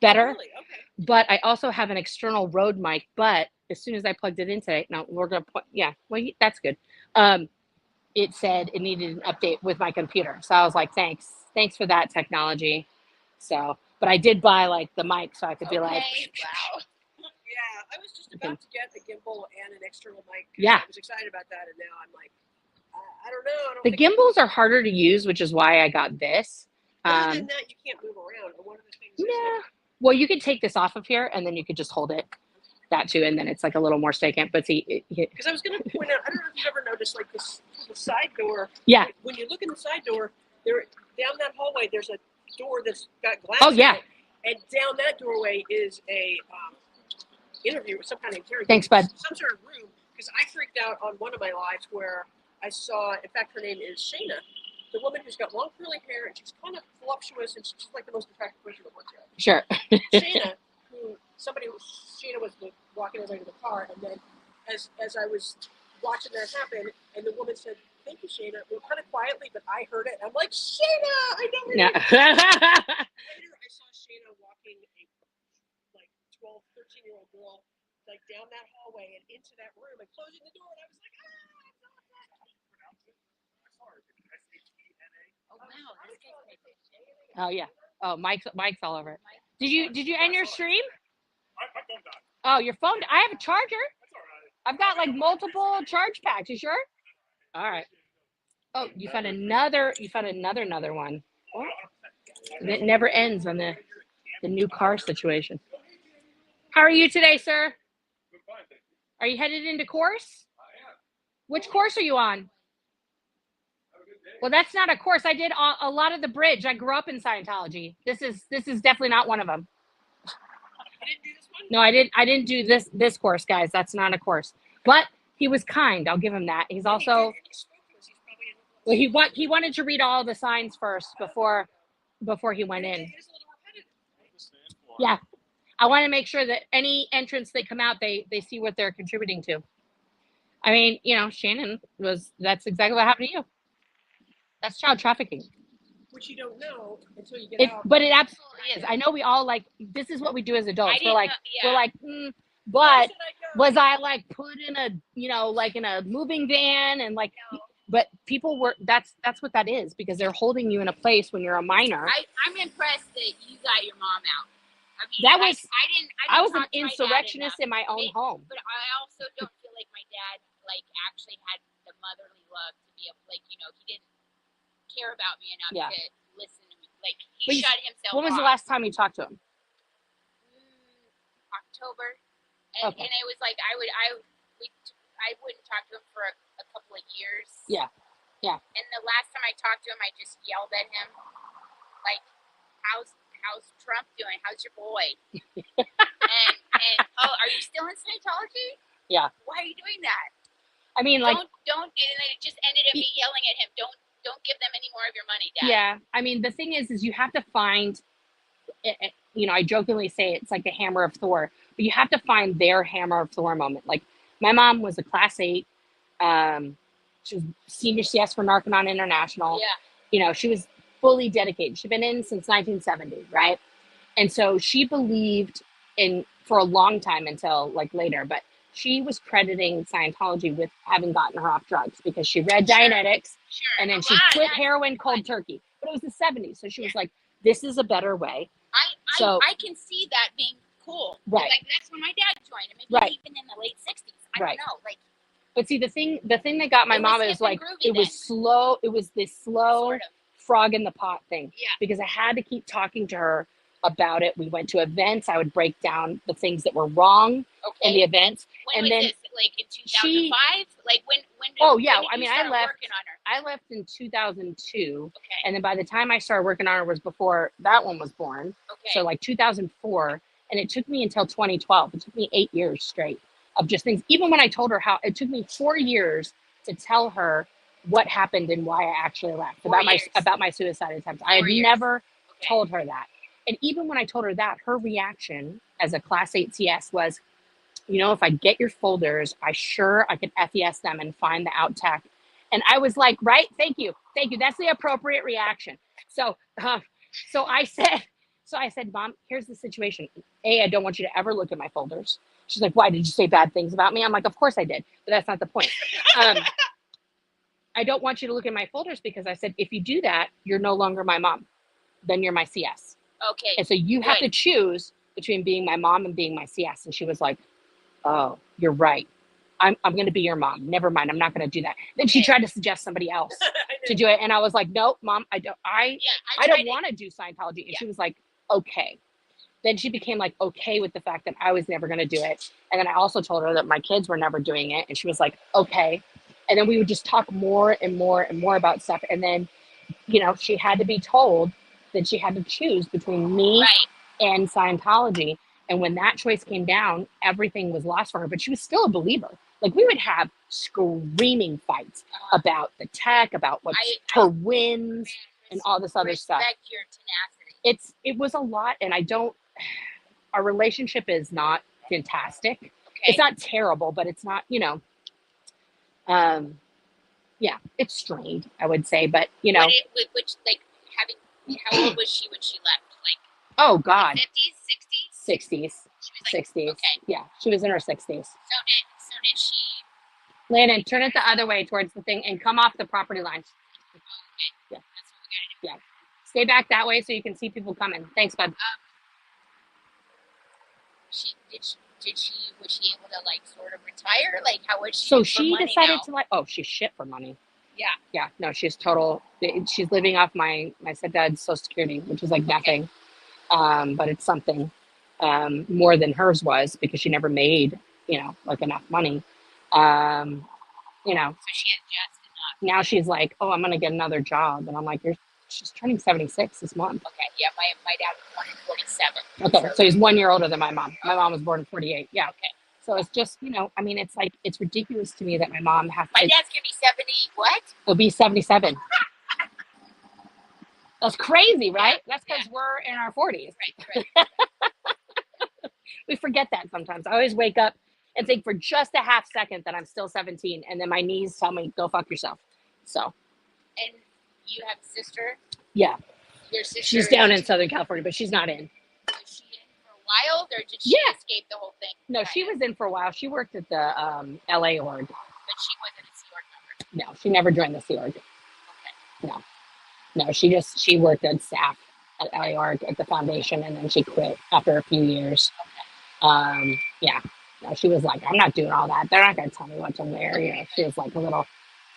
better. Oh, really? Okay. But I also have an external Rode mic. But as soon as I plugged it in today, no, we're going to point. Yeah, well, that's good. It said it needed an update with my computer. So I was like, thanks for that technology. So, but I did buy like the mic so I could be like, Wow. Yeah, I was just about to get a gimbal and an external mic. Yeah. I was excited about that, and now I'm like, I don't know. I don't the think gimbals are harder to use, which is why I got this. Other than that, you can't move around. And one of the things is Yeah. Well, you could take this off of here and then you could just hold it. That too, and then it's like a little more stagnant. But see, because I was going to point out, I don't know if you've ever noticed, like the side door. Yeah. When you look in the side door, there down that hallway, there's a door that's got glass. Oh, yeah. in it, and down that doorway is a interview with some kind of interview. Thanks, bud. Some sort of room. Because I freaked out on one of my lives where I saw, in fact, her name is Shayna, the woman who's got long curly hair and she's kind of voluptuous and she's like the most attractive person in the world. Sure. Shayna, Shayna was walking over to the car, and then as I was watching that happen, and the woman said, "Thank you, Shayna," well, kind of quietly, but I heard it. I'm like, Shayna, I know her name. Later, I saw Shayna walking a like 12, 13-year-old girl like down that hallway and into that room and closing the door, and I was like, Oh wow, this guy's my bitch. Oh yeah. Oh, Mike's all over it. Did you end your stream? My phone died. Oh, your phone. I have a charger. That's all right. I've got like multiple charge packs. You sure? All right. Oh, you found another one. Oh, it never ends on the new car situation. How are you today, sir? I'm fine, thank you. Are you headed into course? I am. Which course are you on? Have a good day. Well, that's not a course. I did a lot of the bridge. I grew up in Scientology. This is definitely not one of them. you didn't do this one? No, I didn't do this course, guys. That's not a course. But he was kind. I'll give him that. He's also He spoke to us. He's probably in well. He wanted to read all the signs first before he went in. It is a little repetitive. Yeah, I want to make sure that any entrance they come out, they see what they're contributing to. I mean, Shannon that's exactly what happened to you. That's child trafficking. Which you don't know until you get out. But it absolutely is. I know we all like, this is what we do as adults. We're like, Where but should I go? was I like put in a, like in a moving van and like, but people were, that's what that is, because they're holding you in a place when you're a minor. I'm impressed that you got your mom out. I mean, That was- I was talk an to my dad insurrectionist enough, in my own home. but I also don't feel like my dad like actually had the motherly love to be able, like, he didn't care about me enough Yeah. to listen to me. Like, But he shut himself When was the off. last time you talked to him? October, and it was like I wouldn't talk to him for a couple of years. Yeah. And the last time I talked to him, I just yelled at him, like, "How's Trump doing? How's your boy?" and oh, are you still in Scientology? Yeah. Why are you doing that? I mean, like, don't, and then it just ended up me yelling at him. Don't give them any more of your money, Dad. yeah. I mean, the thing is you have to find, I jokingly say it's like the hammer of Thor, but you have to find their hammer of Thor moment. Like, my mom was a class 8. She was senior CS for Narconon International. Yeah. She was fully dedicated. She'd been in since 1970, right? And so she believed in for a long time until like later, but she was crediting Scientology with having gotten her off drugs because she read Dianetics, Sure. and then she quit heroin cold turkey. But it was the 70s, so she was like, this is a better way. I can see that being cool. Right. Like, that's when my dad joined. Maybe even in the late 60s. I don't know. Like, But see, the thing that got my mom is like, it was slow. It was this slow sort of. frog in the pot thing. Yeah. Because I had to keep talking to her about it. We went to events. I would break down the things that were wrong in the events. When and was then this? Like in 2005? Like when did, oh yeah, when did I you mean, start I left. working on her? I left in 2002, Okay. and then by the time I started working on her was before that one was born. Okay. So like 2004, and it took me until 2012. It took me 8 years straight of just things. Even when I told her how, it took me 4 years to tell her what happened and why I actually left about my suicide attempt. I had never told her that. And even when I told her that, her reaction as a class 8 CS was, if I get your folders, I could FES them and find the out tech. And I was like, right, thank you. That's the appropriate reaction. So I said, Mom, here's the situation. A, I don't want you to ever look at my folders. She's like, why, did you say bad things about me? I'm like, of course I did, but that's not the point. I don't want you to look at my folders because I said, if you do that, you're no longer my mom. Then you're my CS. Okay. And so you have to choose between being my mom and being my CS. And she was like, oh, you're right. I'm going to be your mom. Never mind. I'm not going to do that. Then she tried to suggest somebody else to do it. And I was like, no, Mom, I don't want to do Scientology. And she was like, okay. Then she became like, okay with the fact that I was never going to do it. And then I also told her that my kids were never doing it. And she was like, okay. And then we would just talk more and more and more about stuff. And then, she had to be told that she had to choose between me and Scientology. And when that choice came down, everything was lost for her, but she was still a believer. Like, we would have screaming fights about the tech, about her wins and all this other stuff. Respect your tenacity. It was a lot. And our relationship is not fantastic. Okay. It's not terrible, but it's not, it's strained, I would say. But, how old was she when she left? Like, oh God. 50s, 60s? 60s. She was like, 60s. okay. Yeah, she was in her 60s. So did she? Landon, turn it the other way towards the thing and come off the property line. Okay. Yeah. That's what we gotta do. Yeah. Stay back that way so you can see people coming. Thanks, bud. Was she able to like sort of retire? Like, how was she? So for she money decided now? to she's shit for money. Yeah. Yeah, no, she's living off my stepdad's Social Security, which is like nothing. But it's something more than hers was because she never made, like enough money. So she had just enough. Now she's like, oh, I'm going to get another job. And I'm like, she's turning 76 this month. Okay. Yeah. My dad was born in 47. Okay. So he's 1 year older than my mom. My mom was born in 48. Yeah. Okay. So it's just, it's like, it's ridiculous to me that my mom has My dad's gonna be 70. What? He'll be 77. That's crazy, right? That's because we're in our 40s. Right. We forget that sometimes. I always wake up and think for just a half second that I'm still 17. And then my knees tell me, go fuck yourself. So. And you have a sister? Yeah. Your sister? She's down in Southern California, but she's not in. Was she in for a while, or did she escape the whole thing? No, she was in for a while. She worked at the LA org. But she wasn't a Sea Org member? No, she never joined the Sea Org. Okay. No, she worked at staff at LA org at the foundation, and then she quit after a few years. Okay. Yeah. No, she was like, I'm not doing all that. They're not going to tell me what's in there. She was like a little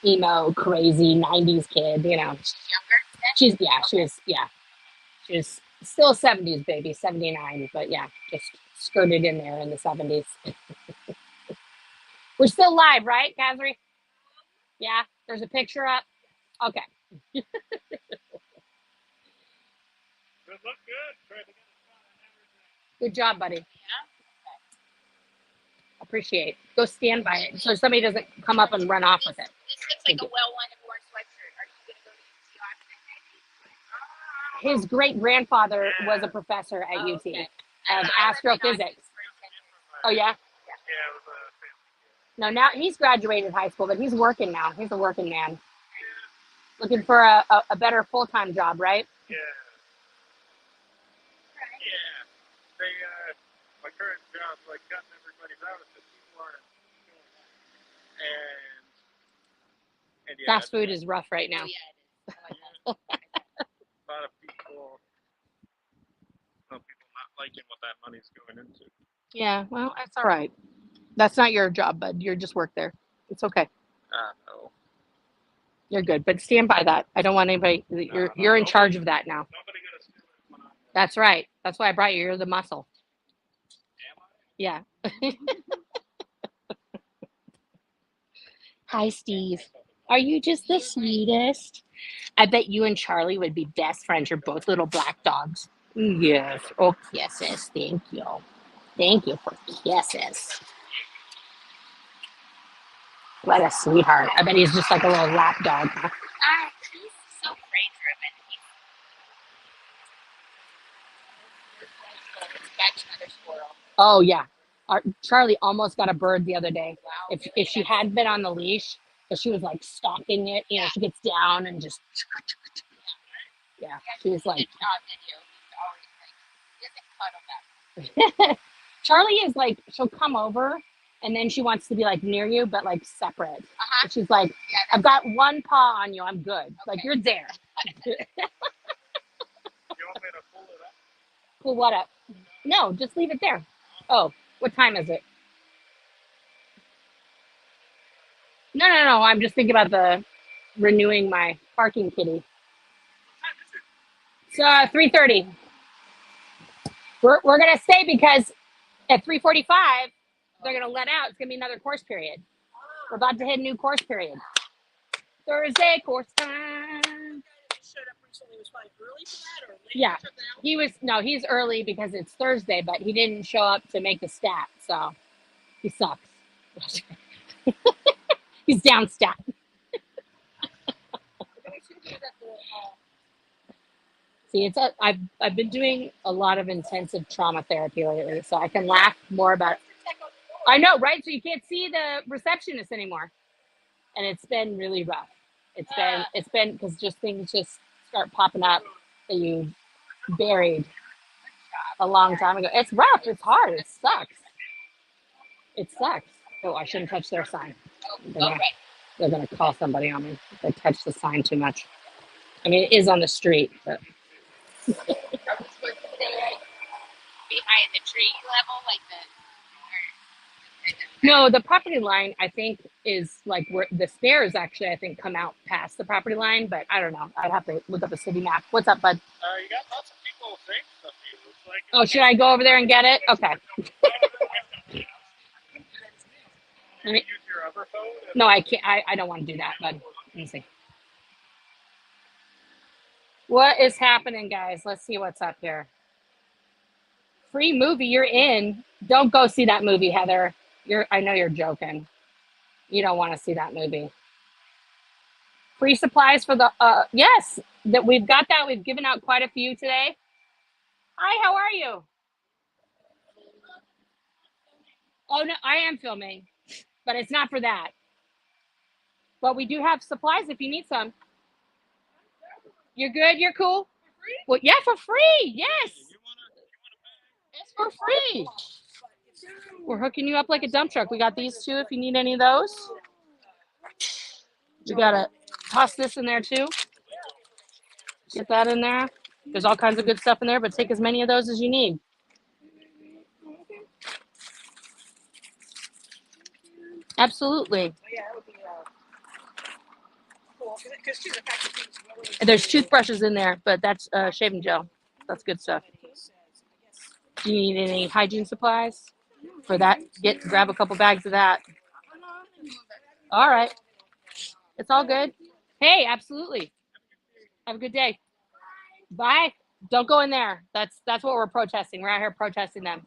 emo, crazy 90s kid, She's younger then? She was still 70s baby, 79, but yeah, just skirted in there in the 70s. We're still live, right, Kazri? Yeah, there's a picture up. Okay. It looked good. Tried to get a shot and everything. Good job, buddy. Yeah. Appreciate. Go stand by it so somebody doesn't come up and run off with it. This looks like a well-worn sweatshirt. Are you gonna go to UT Austin? His great grandfather was a professor at UT Okay. of astrophysics. Oh yeah. Yeah, it was a family. No, now he's graduated high school, but he's working now. He's a working man, looking for a better full-time job, right? Yeah. Yeah. They, my current job's like cutting everybody's hours because people aren't doing that. And yeah, Fast food is rough right now. Oh, yeah, it is. I like that. a lot of people, some people not liking what that money's going into. Yeah, well, that's all right. That's not your job, bud. You're just work there. It's okay. No. You're good, but stand by that. I don't want anybody. You're in charge of that now. Nobody gonna steal it when I'm there. That's right. That's why I brought you. You're the muscle. Am I? Yeah. Hi, Steve. Are you just the sweetest? I bet you and Charlie would be best friends. You're both little black dogs. Yes. Oh, kisses. Thank you. Thank you for kisses. What a sweetheart. I bet he's just like a little lap dog, huh? He's so prey driven. Oh yeah, Charlie almost got a bird the other day. If she had been on the leash, but she was like stalking it. You know, she gets down and just yeah. She was like Charlie is like she'll come over and then she wants to be like near you, but like separate. She's like, I've got one paw on you. I'm good. Like you're there. You want me to pull it up? Pull what up? No, just leave it there. Oh, what time is it? No, no, no. I'm just thinking about the renewing my parking kitty. It's 3:30. We're gonna stay because at 3:45 they're gonna let out. It's gonna be another course period. We're about to hit a new course period. Thursday course time. Showed up recently. Was probably early for that or late? Yeah, he's early because it's Thursday, but he didn't show up to make the stat, so he sucks. He's down stat. See, I've been doing a lot of intensive trauma therapy lately, so I can laugh more about it. I know, right? So you can't see the receptionist anymore, and it's been really rough. It's been because just things just start popping up that you buried a long time ago. It's rough. It's hard. It sucks. It sucks. Oh, I shouldn't touch their sign. They're gonna call somebody on me if I touch the sign too much. I mean, it is on the street, but. Behind the tree level, like No, the property line I think is like where the stairs actually I think come out past the property line, but I don't know. I'd have to look up a city map. What's up, bud? You got lots of people saying stuff to you. Looks like. Oh, should I go over there and get it? Okay. Can you use your other phone? No, I can't. I don't want to do that, bud. Let me see. What is happening, guys? Let's see what's up here. Free movie, you're in. Don't go see that movie, Heather. I know you're joking. You don't want to see that movie. Free supplies for the yes, that we've got that. We've given out quite a few today. Hi, how are you? Oh no, I am filming, but it's not for that. But we do have supplies if you need some. You're good? You're cool? Well, yeah, for free. Yes. It's for free. We're hooking you up like a dump truck. We got these too if you need any of those. We gotta toss this in there too. Get that in there. There's all kinds of good stuff in there, but take as many of those as you need. Absolutely. Yeah, that would be cool. Because too, the fact that things really. And there's toothbrushes in there, but that's shaving gel. That's good stuff. Do you need any hygiene supplies for that? Grab a couple bags of that. All right. It's all good. Hey, absolutely. Have a good day. Bye. Don't go in there. That's what we're protesting. We're out here protesting them.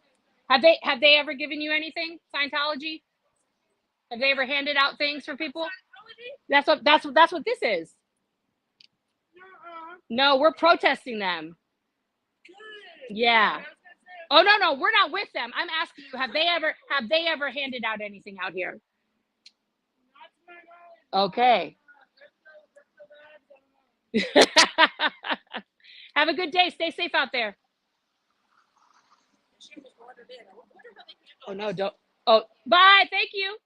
Have they ever given you anything? Scientology? Have they ever handed out things for people? That's what this is. No, we're protesting them. Yeah. Oh no, we're not with them. I'm asking you, have they ever handed out anything out here? Okay. Have a good day. Stay safe out there. Oh no, don't. Oh, bye. Thank you.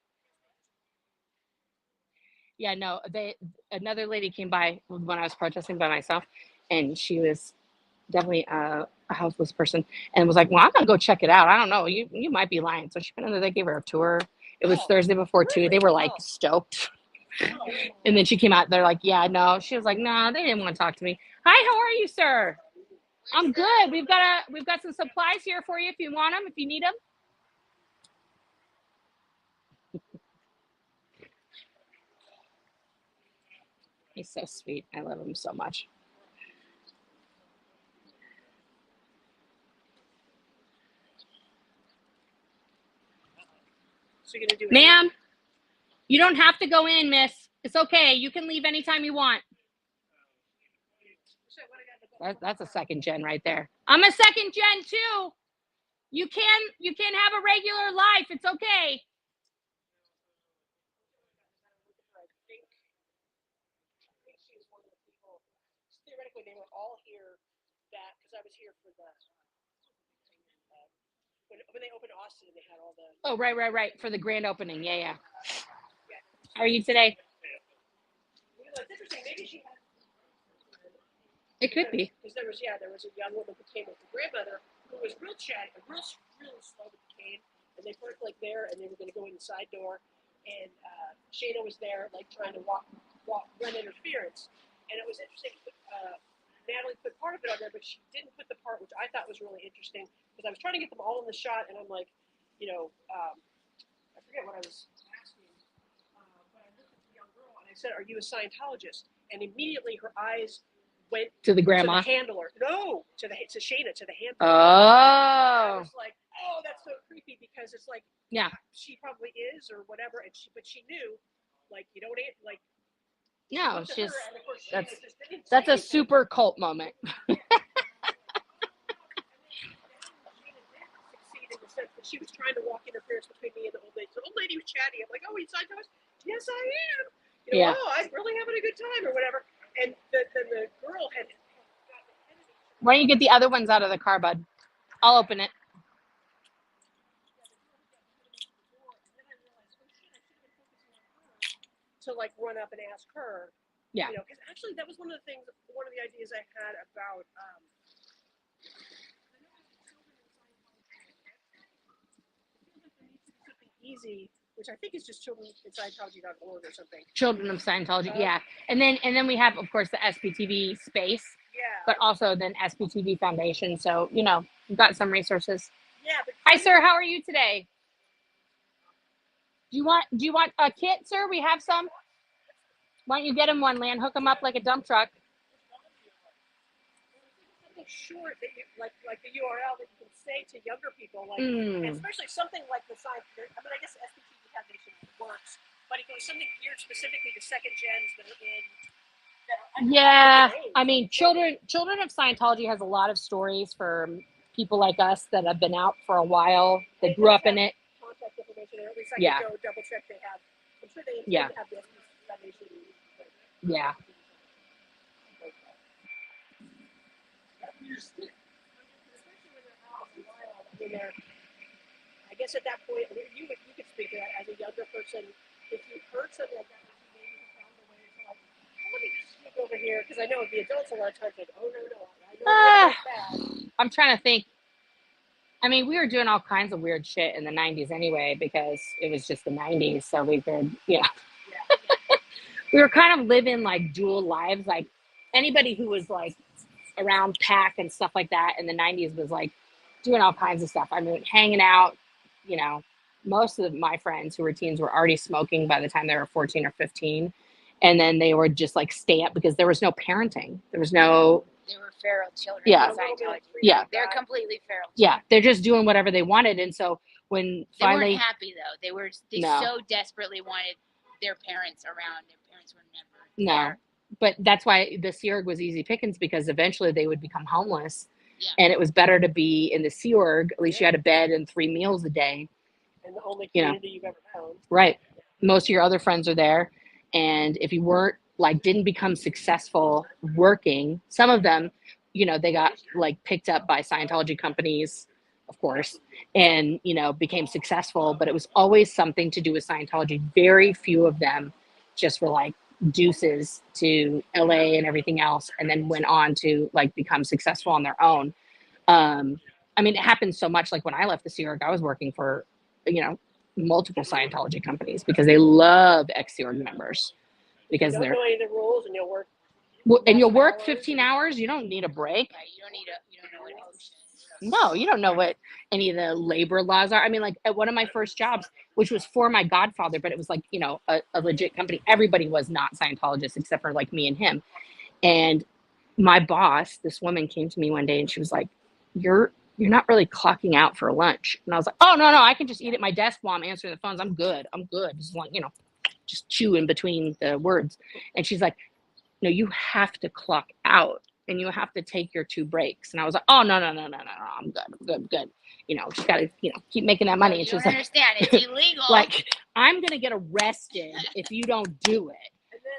Yeah, no, another lady came by when I was protesting by myself, and she was definitely a houseless person, and was like, "Well, I'm gonna go check it out. I don't know. You might be lying." So she went in there. They gave her a tour. It was Thursday before 2. They were like stoked, and then she came out. They're like, "Yeah, no." She was like, "No, they didn't want to talk to me." Hi, how are you, sir? I'm good. We've got some supplies here for you if you want them, if you need them. He's so sweet. I love him so much. So you're gonna do it. Ma'am, you don't have to go in, miss. It's okay. You can leave anytime you want. That's a second gen right there. I'm a second gen too. You can have a regular life. It's okay. I think she was one of the people. Theoretically, they were all here. That because I was here for the when they opened Austin, they had all the. Oh, right. For the grand opening. Yeah. How are you today? It's interesting. Maybe she had. It could be. Because there was a young woman who came with her grandmother who was real chatty, real slow with the cane, and they parked like there, and they were going to go in the side door, and Shayna was there like trying to run interference, and it was interesting. Natalie put part of it on there, but she didn't put the part which I thought was really interesting because I was trying to get them all in the shot, and I'm like, I forget what I was asking, but I looked at the young girl and I said, "Are you a Scientologist?" And immediately her eyes went To the grandma. to the handler. No, to Shayna, to the handler. Oh. I was like, oh, that's so creepy because it's like, yeah, she probably is or whatever, but she knew, like, you don't like. No, she she's her, and of course, that's a super cult moment. She was trying to walk interference between me and the old lady. So the old lady was chatty. I'm like, oh, you signed to us? Yes, I am. Yeah. Oh, I'm really having a good time or whatever. And then the girl had. Why don't you get the other ones out of the car, bud? I'll open it. To like run up and ask her. Yeah. Because actually that was one of the ideas I had about something easy, which I think is just childreninscientology.org or something. Children of Scientology, yeah. And then we have, of course, the SPTV space. Yeah. But also then SPTV Foundation. So, we've got some resources. Yeah. Hi, sir. How are you today? Do you want a kit, sir? We have some. Why don't you get him one, Lan? Hook him up like a dump truck. Something short that you, like the URL that you can say to younger people, and especially something like the science. I mean, I guess SPTV Foundation works, but it goes something geared specifically to second gens that are in. Yeah, I mean, Children of Scientology has a lot of stories for people like us that have been out for a while, that grew up in it. Contact information, or at least I Yeah. can go double check they have. I'm sure they Yeah. have the SPTV Foundation. Yeah. I guess at that point, you could speak to that as a younger person. If you heard something like that, maybe you found a way to like, let me just sneak over here, because I know the adults a lot of times like, oh no, I know I'm trying to think. I mean, we were doing all kinds of weird shit in the 90s anyway, because it was just the 90s. So we could, we were kind of living like dual lives. Like anybody who was like around PAC and stuff like that in the 90s was like doing all kinds of stuff. I mean, hanging out, most of my friends who were teens were already smoking by the time they were 14 or 15. And then they were just like stay up because there was no parenting. There was no. They were feral children. Yeah. Scientology. Yeah. They're completely feral. Yeah. They're just doing whatever they wanted. And so when finally. They weren't happy though. They so desperately wanted their parents around. Their parents were never there. But that's why the Sea Org was easy pickings, because eventually they would become homeless. Yeah. And it was better to be in the Sea Org. At least you had a bed and 3 meals a day. And the only community you've ever known. Right. Most of your other friends are there. And if you weren't didn't become successful working, some of them, they got picked up by Scientology companies, of course, and, became successful, but it was always something to do with Scientology. Very few of them just were deuces to LA and everything else, and then went on to become successful on their own. I mean, it happened so much. Like when I left the Sea Org, I was working for, multiple Scientology companies because they love ex-Sea Org members. Because you don't know any of the rules, and you'll work. You'll work 15 hours. You don't need a break. Right, you don't know what No, you don't know what any of the labor laws are. I mean, at one of my first jobs, which was for my godfather, but it was a legit company. Everybody was not Scientologists except for me and him. And my boss, this woman, came to me one day and she was like, "You're not really clocking out for lunch." And I was like, "Oh no, I can just eat at my desk while I'm answering the phones. I'm good. Just just chew in between the words." And she's like, "No, you have to clock out and you have to take your 2 breaks." And I was like, "Oh, no, I'm good. you know, she's got to, you know, keep making that money. You And don't she's like, understand. It's illegal. like, I'm going to get arrested if you don't do it. And then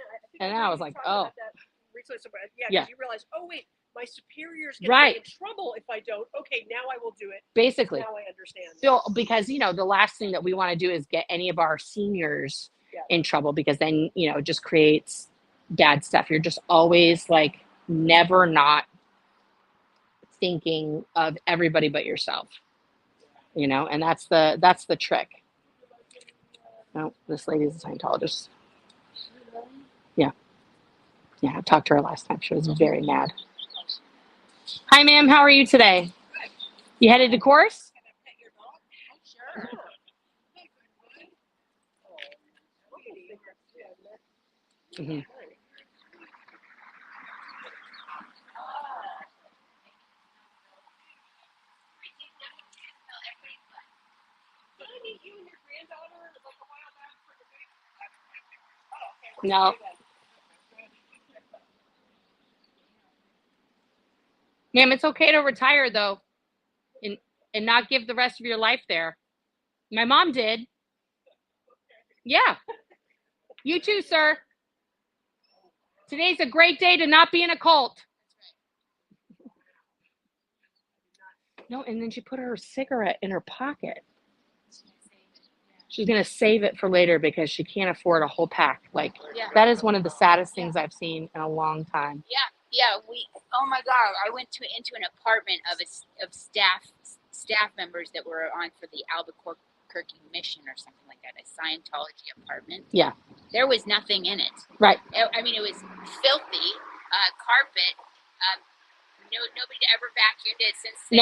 I And think I was like, oh. about that recently somewhere. Yeah, Yeah. because you realize, oh wait, my superiors get Right. in trouble if I don't. Okay, now I will do it. Basically. Now I understand. So, because, you know, the last thing that we want to do is get any of our seniors in trouble, because then, you know, it just creates bad stuff. You're just always like never not thinking of everybody but yourself, you know, and that's the trick. No, this lady's a Scientologist. Yeah. Yeah, I talked to her last time. She was very mad. Hi, ma'am. How are you today? You headed to course? Mm-hmm. No. Ma'am, it's okay to retire though, and not give the rest of your life there. My mom did. Yeah. You too, sir. Today's a great day to not be in a cult. No, and then she put her cigarette in her pocket. She's going to save it for later because she can't afford a whole pack. Like, that is one of the saddest things I've seen in a long time. Yeah, oh my God, I went into an apartment of staff members that were on for the Albuquerque mission or something like that, a Scientology apartment. Yeah. There was nothing in it. Right. I mean, it was filthy, carpet. Nobody ever vacuumed it since they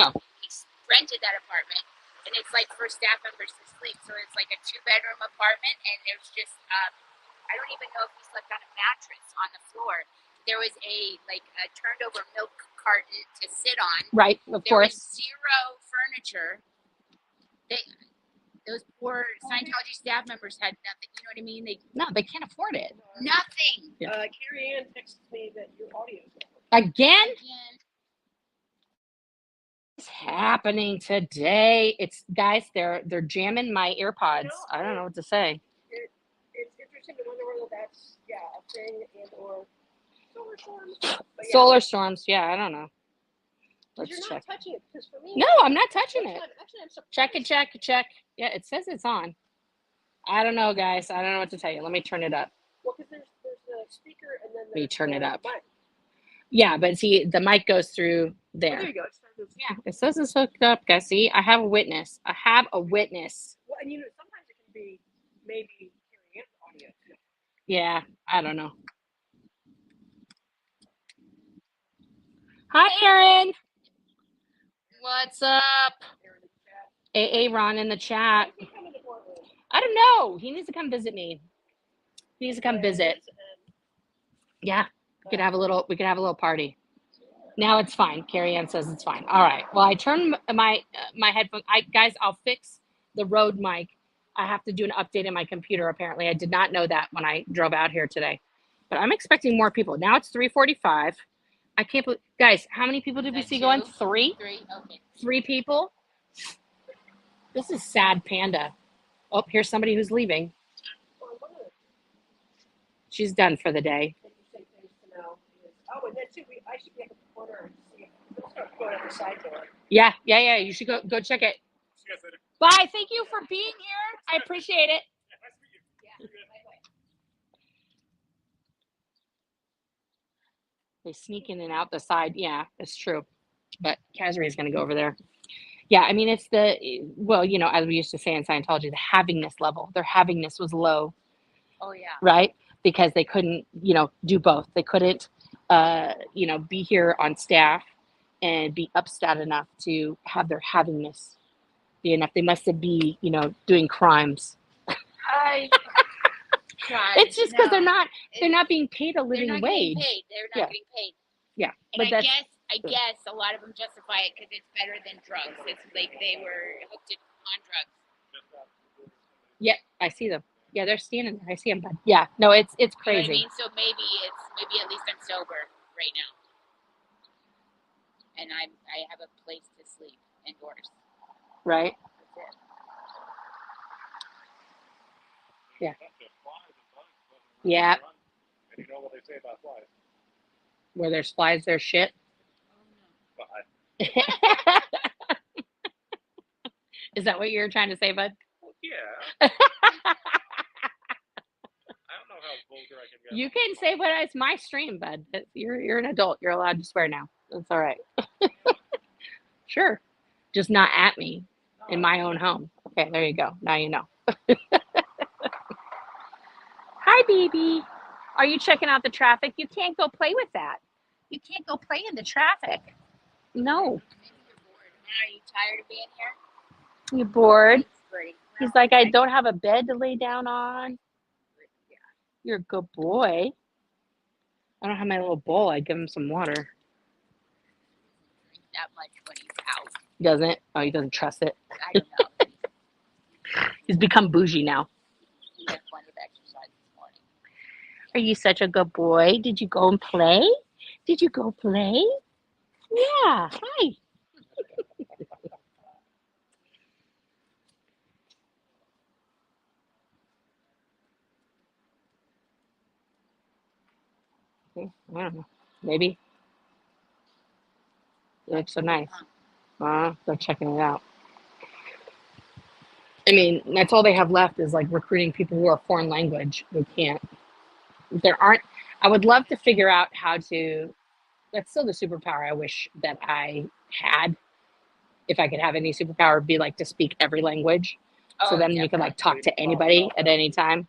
rented that apartment. And it's like for staff members to sleep. So it's like a 2-bedroom apartment, and there's just I don't even know if we slept on a mattress on the floor. There was a turned over milk carton to sit on. Right, of course. There was zero furniture. Those poor Scientology staff members had nothing. You know what I mean? They can't afford it. Nothing. Yeah. Carrie Ann texted me that your audio is Again? What's happening today? It's guys, they're jamming my AirPods. I don't know what to say. It's interesting to wonder whether that's a thing and or solar storms. Solar storms, yeah, I don't know. Let's You're check. not touching it because for me. No, I'm not touching it. Actually, I'm surprised. Check. Yeah, it says it's on. I don't know, guys. I don't know what to tell you. Let me turn it up. Well, because there's the speaker and then Let me turn it up. mic. Yeah, but see, the mic goes through there. Oh, there you go. Yeah, it says it's hooked up, guys. See, I have a witness. Well, and sometimes it can be maybe Carrie Ann's audio. Yeah, I don't know. Hi, Aaron. What's up? AA Ron in the chat. I don't know. He needs to come visit me. He needs to come visit. Yeah, we could have a little party. Now it's fine. Carrie Ann says it's fine. All right. Well, I turned my headphone. Guys, I'll fix the Rode mic. I have to do an update in my computer. Apparently, I did not know that when I drove out here today. But I'm expecting more people. Now it's 3:45. I can't believe, guys. How many people did we see going? 3. 3. Okay. 3 people. This is sad, Panda. Oh, here's somebody who's leaving. She's done for the day. Oh, and then too, I should be at the corner and see. Let's start going out the side door. Yeah. You should go check it. Bye. Thank you for being here. I appreciate it. They sneak in and out the side. Yeah, it's true. But Kazri is going to go over there. Yeah, I mean, it's as we used to say in Scientology, the havingness level. Their havingness was low. Oh, yeah. Right? Because they couldn't, do both. They couldn't, be here on staff and be upstat enough to have their havingness be enough. They must be, doing crimes. It's just because they're not being paid a living wage. They're not getting paid. Yeah. And I guess a lot of them justify it because it's better than drugs. It's like they were hooked on drugs. Yeah, I see them. Yeah, they're standing there. I see them. But yeah, no, it's crazy. You know what I mean? So maybe at least I'm sober right now, and I have a place to sleep indoors. Right? That's it. Yeah. That's just flies and bugs buzzing around Yeah. the front. And you know what they say about flies? Where there's flies, there's shit. Flies. Is that what you're trying to say, bud? Well, yeah. I don't know how vulgar I can get. You can say what it's my stream, bud. You're an adult. You're allowed to swear now. That's all right. Sure. Just not at me in my own home. Okay, there you go. Now you know. Hi, baby. Are you checking out the traffic? You can't go play with that. You can't go play in the traffic. No. Maybe you're bored. Are you tired of being here? You bored? Thanks, buddy. He's Well, like, I don't have a bed to lay down on. yeah. You're a good boy. I don't have my little bowl. I give him some water. Drink that much when he's out. He doesn't? Oh, he doesn't trust it. I don't know. He's become bougie now. He had plenty of exercise this morning. Are you such a good boy? Did you go and play? Did you go play? Yeah. Hi. I don't know. Maybe. It looks so nice. They're checking it out. I mean, that's all they have left is like recruiting people who are foreign language. They can't. There aren't. I would love to figure out how to. That's still the superpower I wish that I had. If I could have any superpower, be like to speak every language. So then you can like talk to anybody at any time.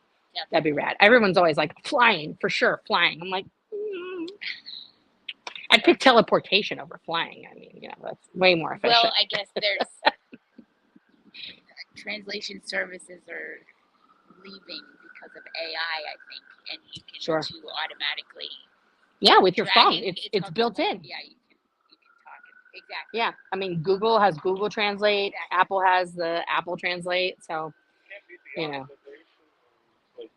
That'd be rad. Everyone's always like flying for sure, flying. I'm like, I'd pick teleportation over flying. I mean, you know, that's way more efficient. Well, I guess there's translation services are leaving because of AI, I think, and you can Sure. do automatically. Yeah, with your drag phone, in- it's called built phone. in. Yeah, you can talk it. Exactly. Yeah, I mean, Google has Google Translate. Apple has the Apple Translate. So, Can't beat the you know, observation, like,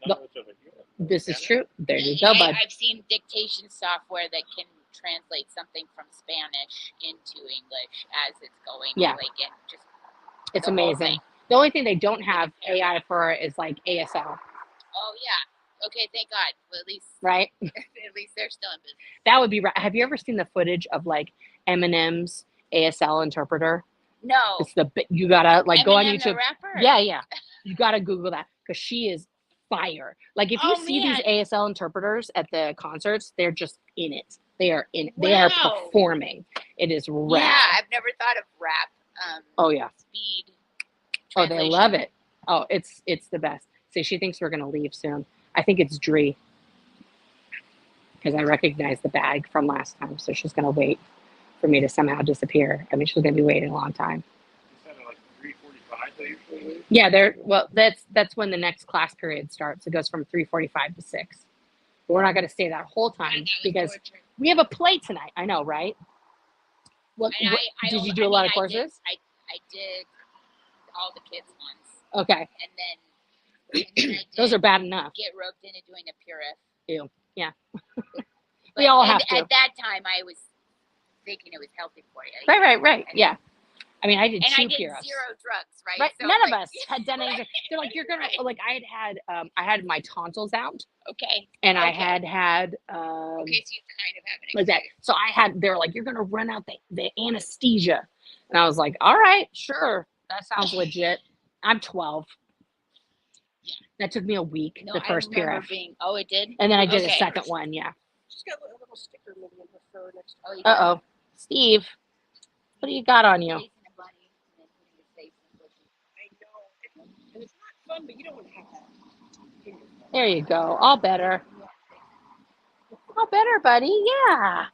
knowledge of a human. this is Can it? true. There you go, bud. I've seen dictation software that can translate something from Spanish into English as it's going. Yeah. Like, and just It's the whole amazing. thing. The only thing they don't have AI for is like ASL, Oh yeah. Okay, thank God. Well, at least right? at least they're still in business. That would be right. Have you ever seen the footage of like Eminem's ASL interpreter? No. It's you gotta like go on Eminem, the YouTube. rapper? Yeah. You gotta Google that because she is fire. Like if you Oh, see these man. ASL interpreters at the concerts, they're just in it. They are in. They are Wow. performing. It is rad. Yeah, I've never thought of rap. Oh yeah. Speed. Oh, they love it. Oh, it's the best. See, she thinks we're gonna leave soon. I think it's Dree because I recognize the bag from last time, so she's gonna wait for me to somehow disappear. I mean, she's gonna be waiting a long time. You said at like 3:45 they usually leave? Yeah, well, that's when the next class period starts. It goes from 3:45 to 6. But we're not gonna stay that whole time because we have a play tonight. I know, right? What did you do? A lot of courses? I did all the kids ones, Okay, and then I did those are bad enough. get roped into doing a purif. Ew. Yeah. But We all have to. At that time, I was thinking it was healthy for you. Right. Yeah. I mean, I did And two I did Puros. 0 drugs, right? Right. So, None like, of us had done anything. They're like, you're gonna like. I had my tonsils out, Okay. and I Okay. had Okay, so you kind of have an like that. experience. So they're like, you're gonna run out the anesthesia, and I was like, all right, sure, that sounds legit. I'm 12. Yeah. That took me a week. No, The first I remember PRF, being. Oh, it did. and then I did a Okay. second one. Yeah. She's got a little sticker maybe in her fur next to. Oh, you Oh, Steve, what do you got on you? Chasing a bunny and then putting his face in the bushes. I know. And it's not fun, but you don't want to have that. There you go. All better. All better, buddy. Yeah.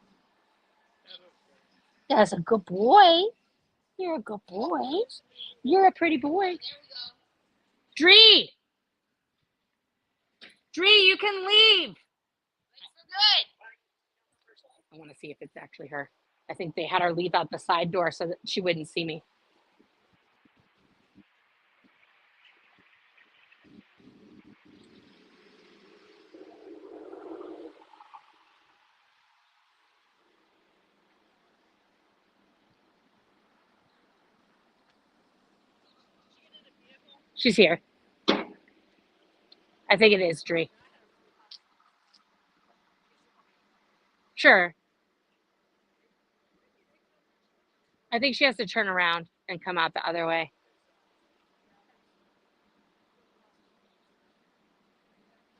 That's a good boy. You're a good boy. You're a pretty boy. There we go. Dree! Dree, you can leave. We're good. I want to see if it's actually her. I think they had her leave out the side door so that she wouldn't see me. She's here. I think it is Dree. Sure. I think she has to turn around and come out the other way.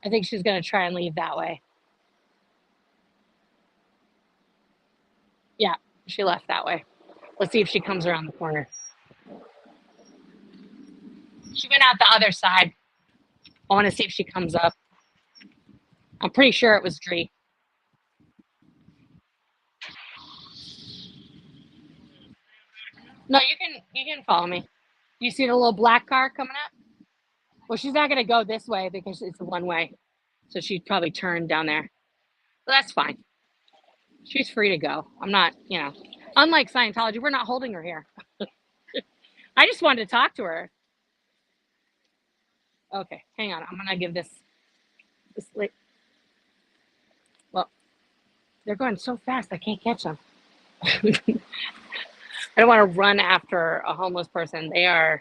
I think she's going to try and leave that way. Yeah, she left that way. Let's see if she comes around the corner. She went out the other side. I want to see if she comes up. I'm pretty sure it was Dree. No, you can follow me. You see the little black car coming up? Well, she's not going to go this way because it's a one way. So she'd probably turn down there. But that's fine. She's free to go. I'm not, unlike Scientology, we're not holding her here. I just wanted to talk to her. Okay, hang on. I'm going to give this. Well, they're going so fast, I can't catch them. I don't want to run after a homeless person. They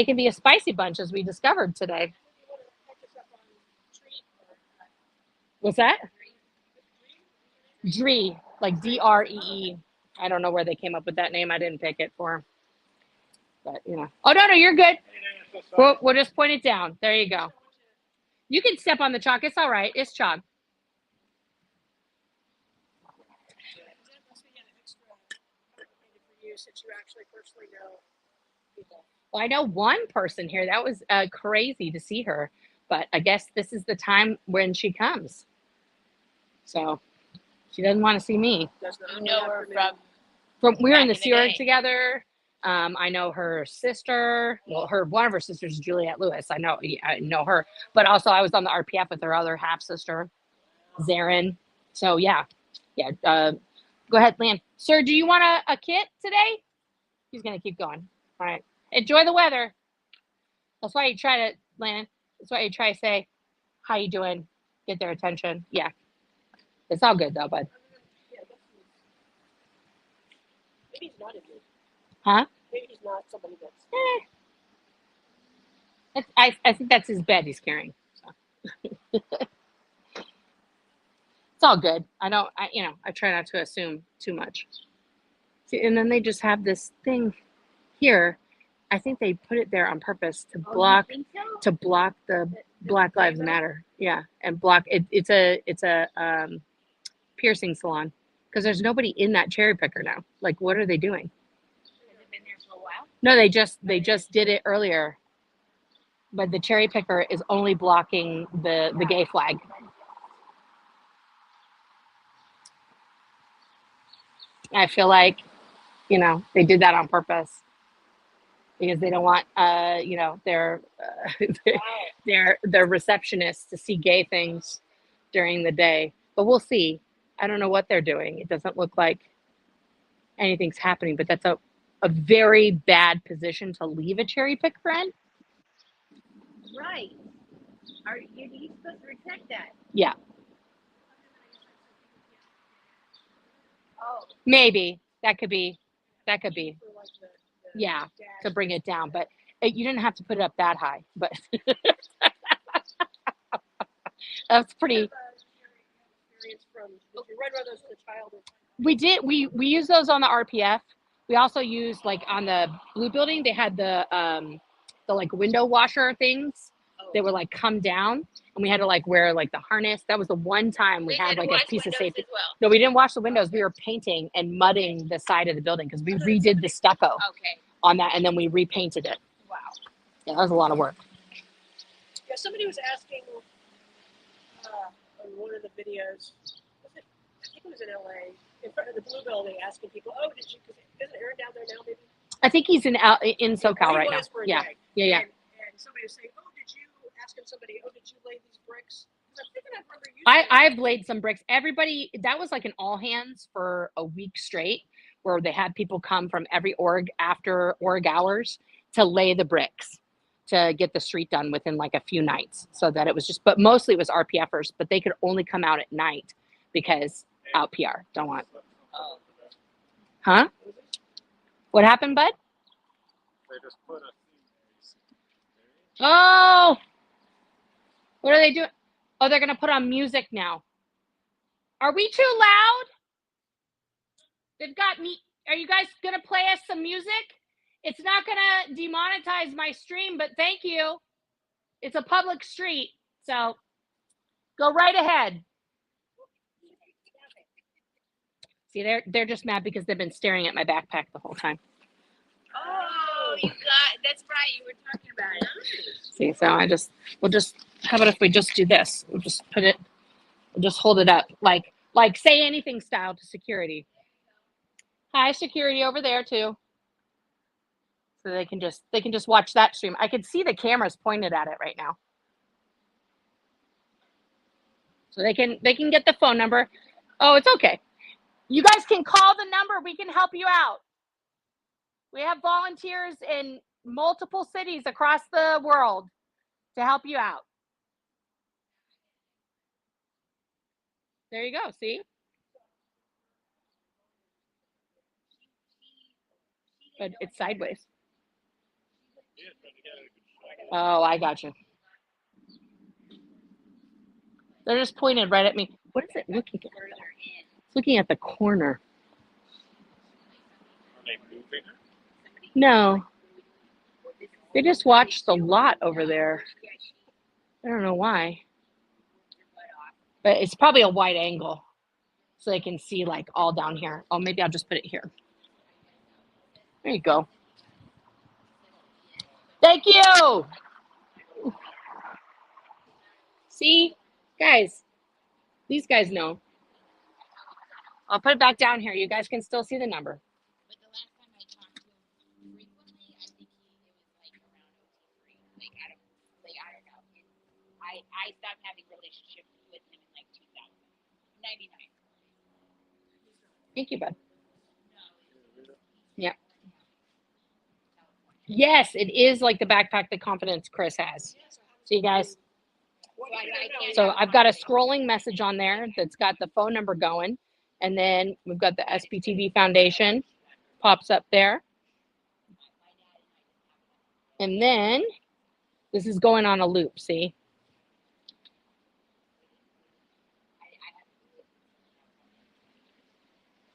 can be a spicy bunch, as we discovered today. What's that? Dree, like Dree. I don't know where they came up with that name. I didn't pick it for him. But, Oh, no, you're good. We'll just point it down. There you go. You can step on the chalk. It's all right. It's chalk. Since you actually personally know people. Well, I know one person here. That was crazy to see her. But I guess this is the time when she comes. So she doesn't want to see me. You know her From we were in the back Sea Org together. I know her sister. Well, one of her sisters is Juliette Lewis. I know her. But also I was on the RPF with her other half sister, Zarin. So yeah. Go ahead, Lan. Sir, do you want a kit today? He's going to keep going. All right. Enjoy the weather. That's why you try to, Lan. That's why you try to say, how you doing? Get their attention. Yeah. It's all good, though, bud. Maybe he's not a dude. Huh? Maybe he's not somebody that's... I think that's his bed he's carrying. So. It's all good. I try not to assume too much. See, and then they just have this thing here. I think they put it there on purpose to block the Black Lives Matter. Yeah, and block it. It's a piercing salon because there's nobody in that cherry picker now. Like, what are they doing? Has it been there for a while? No, they just did it earlier. But the cherry picker is only blocking the gay flag. I feel like, they did that on purpose because they don't want, their receptionists to see gay things during the day. But we'll see. I don't know what they're doing. It doesn't look like anything's happening, but that's a very bad position to leave a cherry picker in. Right. Are you supposed to protect that? Yeah. Oh. Maybe that could be. Yeah, to bring it down, but you didn't have to put it up that high. But that's pretty. We did. We used those on the RPF. We also used on the Blue Building. They had the window washer things. They were come down, and we had to wear the harness. That was the one time we had a piece of safety. Well. No, we didn't wash the windows. We were painting and mudding the side of the building because we redid the stucco on that, and then we repainted it. Wow. Yeah, that was a lot of work. Yeah, somebody was asking on one of the videos. I think it was in LA, in front of the Blue Building, asking people, "Oh, did you? Because isn't Aaron down there now? Maybe." I think he's in SoCal right now. Yeah. And somebody was saying, "Oh, did you?" Asking somebody, "Oh, did you lay these bricks?" I'm thinking I'd rather use I've laid some bricks. Everybody, that was an all hands for a week straight, where they had people come from every org after org hours to lay the bricks to get the street done within a few nights. So that it was just, but mostly it was RPFers, but they could only come out at night because out PR don't want. Huh? What happened, bud? They just put a Oh, what are they doing? Oh, they're going to put on music now. Are we too loud? They've got me. Are you guys going to play us some music? It's not going to demonetize my stream, but thank you. It's a public street, so go right ahead. See, they're just mad because they've been staring at my backpack the whole time. Oh, that's right. You were talking about it. See, so we'll just, how about if we just do this? We'll just we'll just hold it up like say anything style to security. Hi, security over there too. So they can just watch that stream. I can see the cameras pointed at it right now. So they can get the phone number. Oh, it's okay. You guys can call the number. We can help you out. We have volunteers in multiple cities across the world to help you out. There you go. See? But it's sideways. Oh, I got you. They're just pointed right at me. What is it looking at? It's looking at the corner. Are they moving? No. They just watched the lot over there. I don't know why. But it's probably a wide angle. So they can see like all down here. Oh, maybe I'll just put it here. There you go. Thank you. See, guys, these guys know. I'll put it back down here. You guys can still see the number. But the last time I talked to him frequently, I think it was like around 03. I don't know. I stopped having relationships with him in like 2099. Thank you, bud. Yeah. Yes, it is like the backpack that Confidence Chris has. So you guys, so I've got a scrolling message on there that's got the phone number going. And then we've got the SPTV Foundation pops up there. And then this is going on a loop, see?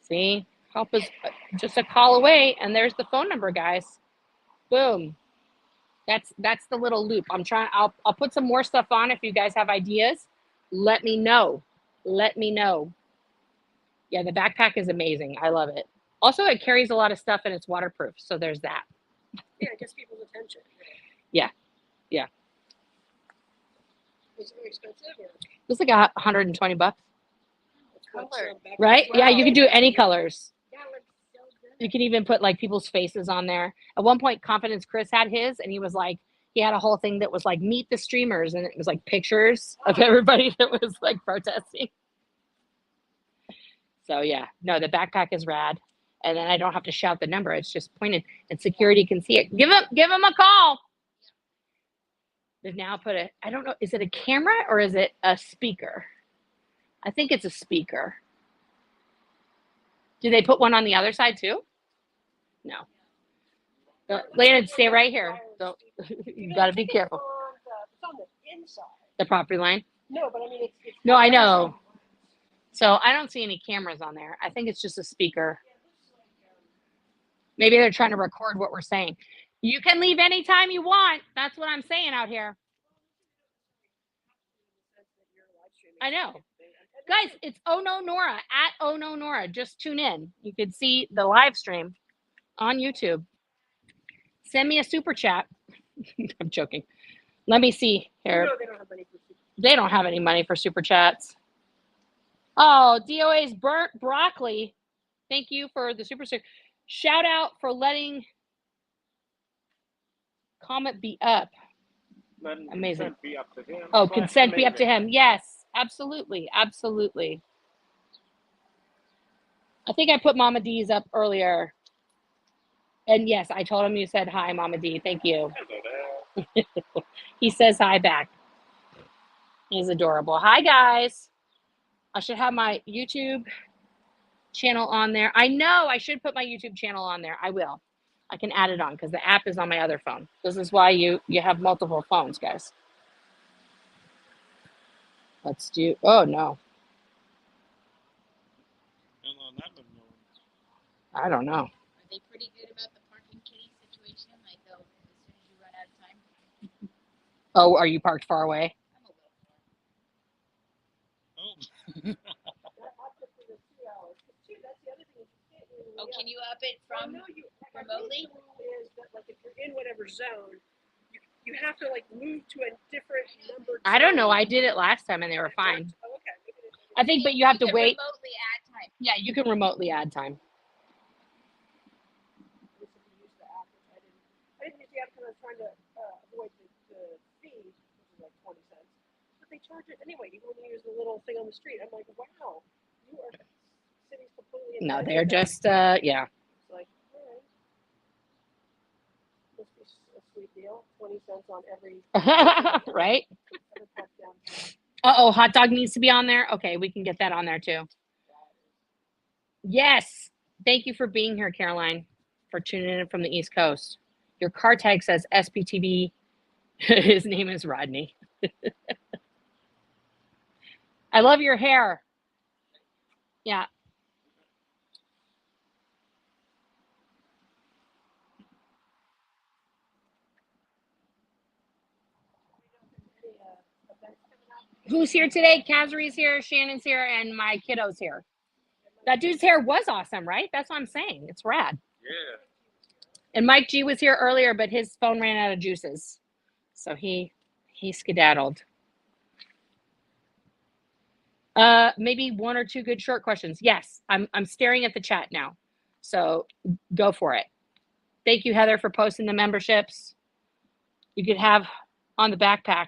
See? Help is just a call away, and there's the phone number, guys. Boom. That's the little loop. I'll put some more stuff on if you guys have ideas. Let me know. Let me know. Yeah, the backpack is amazing. I love it. Also, it carries a lot of stuff and it's waterproof. So there's that. Yeah, it gets people's attention. Yeah. Yeah. Was it very expensive? Or? It's like $120. Color. Right? Wow. Yeah, you can do any colors. That looks so good. You can even put like people's faces on there. At one point, Confidence Chris had his, and he was like, he had a whole thing that was like meet the streamers, and it was like pictures of everybody that was like protesting. So yeah, no, the backpack is rad, and then I don't have to shout the number; it's just pointed, and security can see it. Give him a call. They've now put a, I don't know, is it a camera or is it a speaker? I think it's a speaker. Do they put one on the other side too? No. Landon, stay right here. Don't, you got to be careful. It's on the inside. The property line? No, but I mean, it's no, I know. So I don't see any cameras on there. I think it's just a speaker. Maybe they're trying to record what we're saying. You can leave anytime you want. That's what I'm saying out here. I know. Guys, it's oh.nooo.nora, at oh.nooo.nora. Just tune in. You can see the live stream on YouTube. Send me a super chat. I'm joking. Let me see here. No, they don't have money for super. They don't have any money for super chats. Oh, DOA's burnt broccoli. Thank you for the super sticker. Shout out for letting comment be up. Amazing. Consent be up to him. Oh, consent be up to him. Yes, absolutely. Absolutely. I think I put Mama D's up earlier. And yes, I told him you said hi, Mama D. Thank you. He says hi back. He's adorable. Hi, guys. I should have my YouTube channel on there. I know I should put my YouTube channel on there. I will. I can add it on because the app is on my other phone. This is why you have multiple phones, guys. Let's do. Oh no, I don't know. Are they pretty good about the parking kitty situation? Like, they'll, as soon as you run out of time? Oh, are you parked far away? I'm a little far. Oh, can you up it from remotely? The rule is that, like, if you're in whatever zone, you have to, like, move to a different number. I don't know. I did it last time and they were fine. Oh, okay. I think, but you have to can wait. remotely add time. Yeah, you can remotely add time. I didn't use the app because I was trying to avoid the fee, which is like 20 cents. But they charge it anyway, even when you use the little thing on the street. I'm like, wow, you are city's completely. No, they're just yeah. It's like, all right. Must be a sweet deal. 20 cents on every. Right? Uh-oh, hot dog needs to be on there. Okay, we can get that on there too. Yes. Thank you for being here, Caroline, for tuning in from the East Coast. Your car tag says SPTV. His name is Rodney. I love your hair. Yeah. Who's here today? Kazri's here, Shannon's here, and my kiddo's here. That dude's hair was awesome, right? That's what I'm saying. It's rad. Yeah. And Mike G was here earlier, but his phone ran out of juices. So he skedaddled. Maybe one or two good short questions. Yes, I'm staring at the chat now. So go for it. Thank you, Heather, for posting the memberships. You could have on the backpack.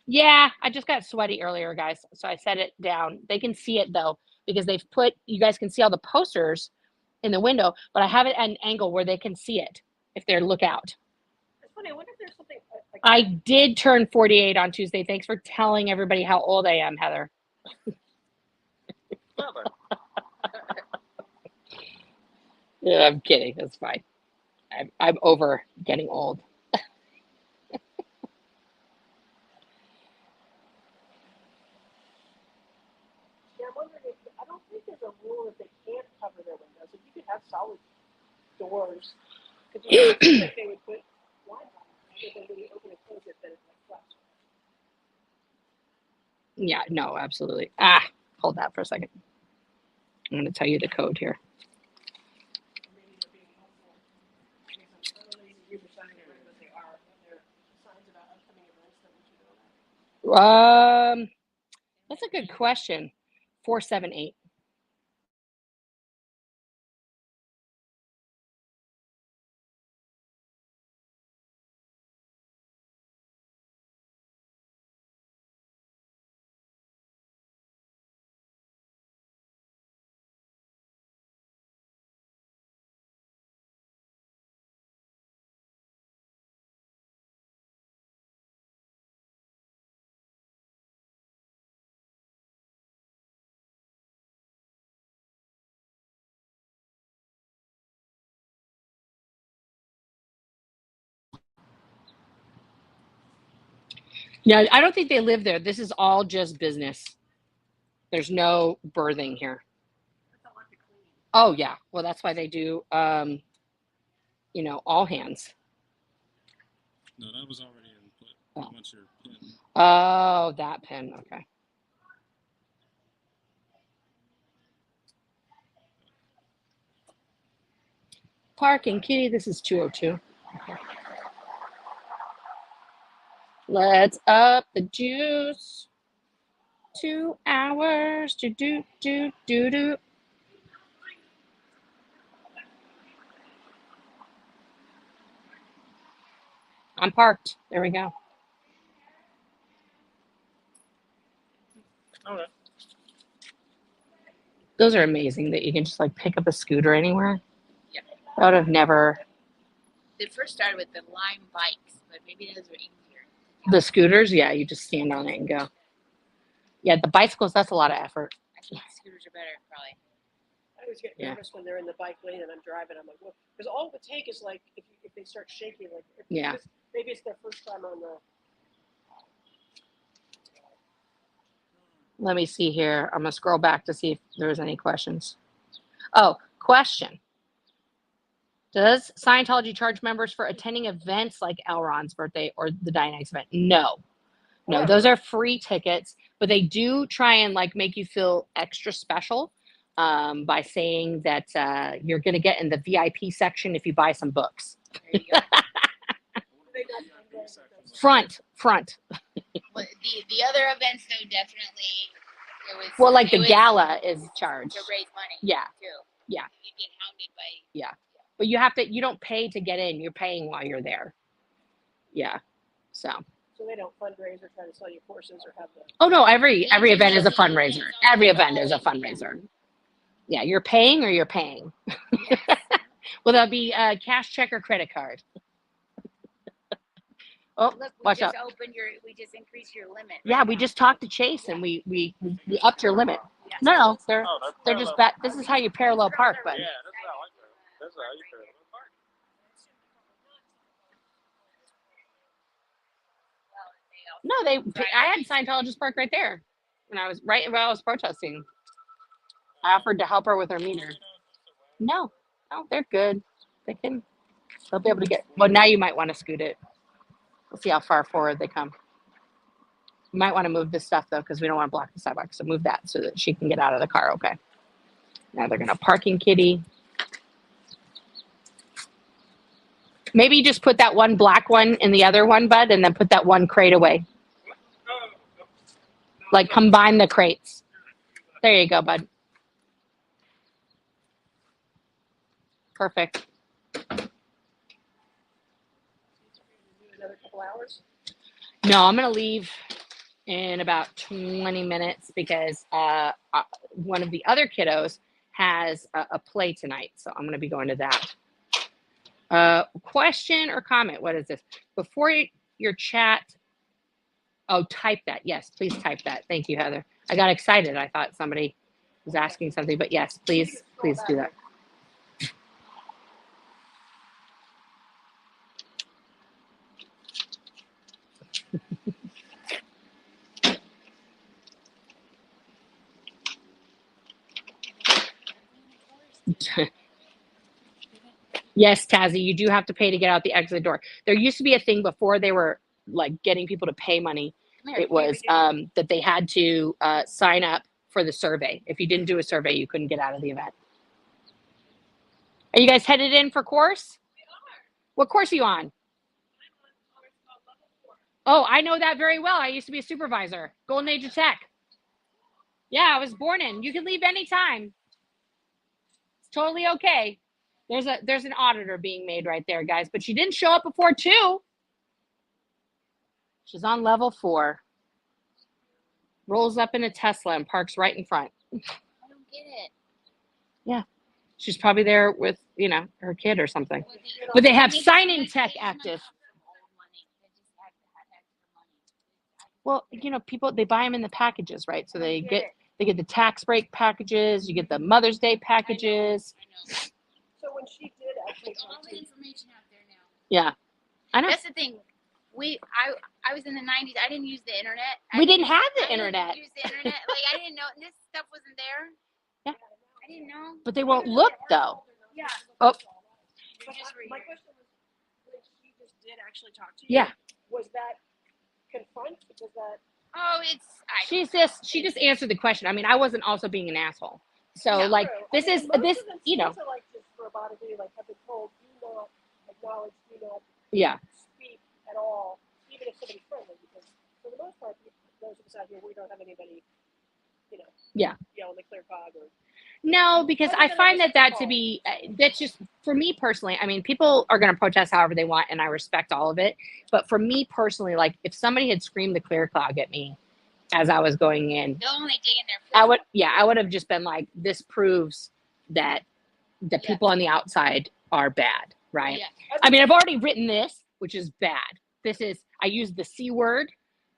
Yeah, I just got sweaty earlier, guys. So I set it down. They can see it though, because they've put, you guys can see all the posters in the window, but I have it at an angle where they can see it if they look out. It's funny. I wonder if there's something. Like, I did turn 48 on Tuesday. Thanks for telling everybody how old I am, Heather. Yeah, I'm kidding. That's fine. I'm over getting old. Yeah, I'm wondering if, I don't think there's a rule that they can't cover their windows. If you could have solid doors, because you would think that they would put blinds on it, so that when you open and close it, then it like flaps. Yeah, no, absolutely. Hold that for a second. I'm going to tell you the code here. Maybe they're being helpful. I guess I'm so lazy to use signs of but they are. They're signs about upcoming events that we should know about. That's a good question. 478. Yeah, I don't think they live there. This is all just business. There's no birthing here. Oh yeah. Well, that's why they do all hands. No, that was already input. Oh. Once your pin. Oh, that pin. Okay. Parking kitty, this is 202. Okay. Let's up the juice. 2 hours. Do. I'm parked. There we go. Okay. Those are amazing that you can just like pick up a scooter anywhere. Yeah. I would have never. They first started with the Lime bikes, but maybe those are easier. The scooters, yeah, you just stand on it and go. Yeah, the bicycles, that's a lot of effort. I think scooters are better, probably. I always get Yeah. nervous when they're in the bike lane and I'm driving. I'm like, well, because all it would take is like if they start shaking, like Yeah. maybe it's their first time on the. Let me see here. I'm gonna scroll back to see if there's any questions. Oh, question. Does Scientology charge members for attending events like Elron's birthday or the Dianetics event? No. No, those are free tickets, but they do try and like make you feel extra special by saying that you're going to get in the VIP section if you buy some books. Front. Well, the other events though definitely it was. Well, like it the was gala is charged. to raise money. Yeah. Too. Yeah. You get hounded by. Yeah. But you don't pay to get in. You're paying while you're there. Yeah. So they don't fundraise or try to sell you courses or have the. Oh no, every event is a fundraiser. Every event is a fundraiser. Yeah, you're paying or you're paying. Yes. Will that be a cash, check, or credit card? Oh, Look, we watch just out. we just increased your limit. Yeah, right we now. just talked to Chase and we upped your limit. Yeah. No, they're Oh, that's they're just parallel. this is how you parallel park, bud. Yeah, that's how I do. That's how you do it. No, I had Scientologist park right there when I was protesting. I offered to help her with her meter. No, they're good. They'll be able to get. Well, now you might want to scoot it. We'll see how far forward they come. You might want to move this stuff though, because we don't want to block the sidewalk. So move that so that she can get out of the car. Okay. Now they're gonna parking kitty. Maybe you just put that one black one in the other one, bud, and then put that one crate away. Like combine the crates. There you go, bud. Perfect. Another couple hours. No, I'm gonna leave in about 20 minutes because one of the other kiddos has a play tonight, so I'm gonna be going to that. Question or comment? What is this? Before your chat. Oh, type that. Yes, please type that. Thank you, Heather. I got excited. I thought somebody was asking something, but yes, please do that. Yes, Tazzy, you do have to pay to get out the exit door. There used to be a thing before they were like getting people to pay money. It was that they had to sign up for the survey. If you didn't do a survey, you couldn't get out of the event. Are you guys headed in for course? What course are you on? Oh, I know that very well. I used to be a supervisor. Golden Age of Tech. Yeah, I was born in. You can leave anytime. It's totally okay. There's an auditor being made right there, guys. But she didn't show up before 2. She's on level 4. Rolls up in a Tesla and parks right in front. I don't get it. Yeah. She's probably there with, her kid or something. But they have sign-in tech active. Well, people, they buy them in the packages, right? So they get the tax break packages. You get the Mother's Day packages. I know. So when she did actually All the information out there now. Yeah. I know. That's the thing. I was in the 90s. I didn't use the internet. We didn't have the internet. I didn't use the internet. Like, I didn't know. This stuff wasn't there. Yeah. I didn't know. But they won't look, though. Yeah. Oh. But my question was, when she just did actually talk to you, Yeah. was that confront? Was that? Oh, She just answered the question. I mean, I wasn't also being an asshole. So, No. like, this I mean, is, most this, of them you know. seem to, like, just for about a day, like, have been told, do not acknowledge, do not Yeah. speak at all, even if somebody's friendly, because for the most part, those of us out here, we don't have anybody, Yeah. yelling the clear cog or. No, because I find that to be, that's just, for me personally, I mean, people are going to protest however they want, and I respect all of it. But for me personally, like, if somebody had screamed the clear clog at me as I was going in, they'll only dig in their foot. I would have just been like, this proves that the people on the outside are bad, right? Yeah. I mean, I've already written this, which is bad. I used the C word.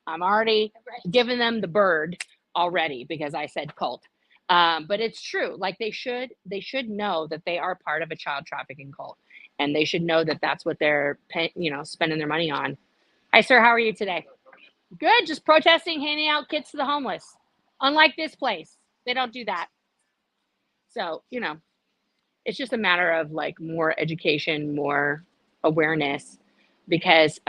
I'm already giving them the bird already because I said cult. But it's true. Like they should know that they are part of a child trafficking cult, and they should know that that's what they're spending their money on. Hi, sir. How are you today? Good. Just protesting, handing out kits to the homeless. Unlike this place, they don't do that. So, it's just a matter of like more education, more awareness, because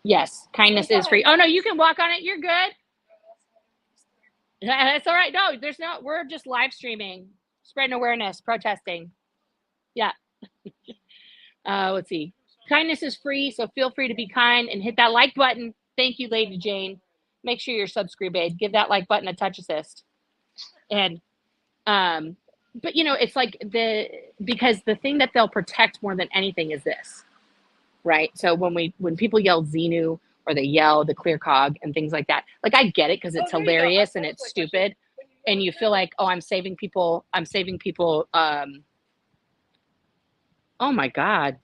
yes, kindness is free. Oh no, you can walk on it. You're good. That's all right. No, we're just live streaming, spreading awareness, protesting. Yeah. Let's see. Kindness is free, so feel free to be kind and hit that like button. Thank you, Lady Jane. Make sure you're subscribed. Give that like button a touch assist. And but it's like because the thing that they'll protect more than anything is this, right? So when people yell Xenu or they yell the clear cog and things like that, like I get it because it's hilarious and it's stupid, and you feel like, oh, I'm saving people. Oh my God,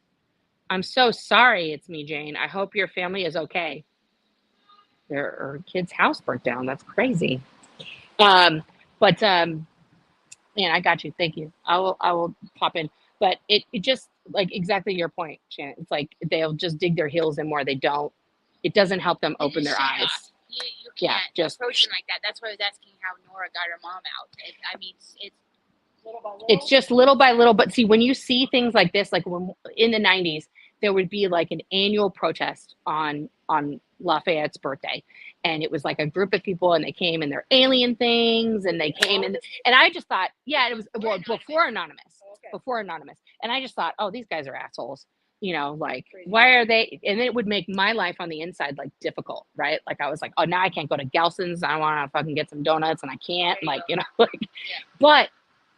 I'm so sorry. It's me, Jane. I hope your family is okay. Their kid's house burnt down. That's crazy. But man, I got you. Thank you. I will pop in. But it just like exactly your point, Shannon. It's like they'll just dig their heels in more. They don't. It doesn't help them open their eyes. You can't just approach them like that. That's why I was asking how Nora got her mom out. It's just little by little. But see, when you see things like this, like when in the 90s, there would be like an annual protest on Lafayette's birthday. And it was like a group of people and they came in their alien things and they came in. And I just thought, yeah, it was before Anonymous. Before Anonymous. And I just thought, oh, these guys are assholes. Like, why are they? And it would make my life on the inside like difficult, right? Like I was like, oh, now I can't go to Gelson's. I want to fucking get some donuts and I can't, but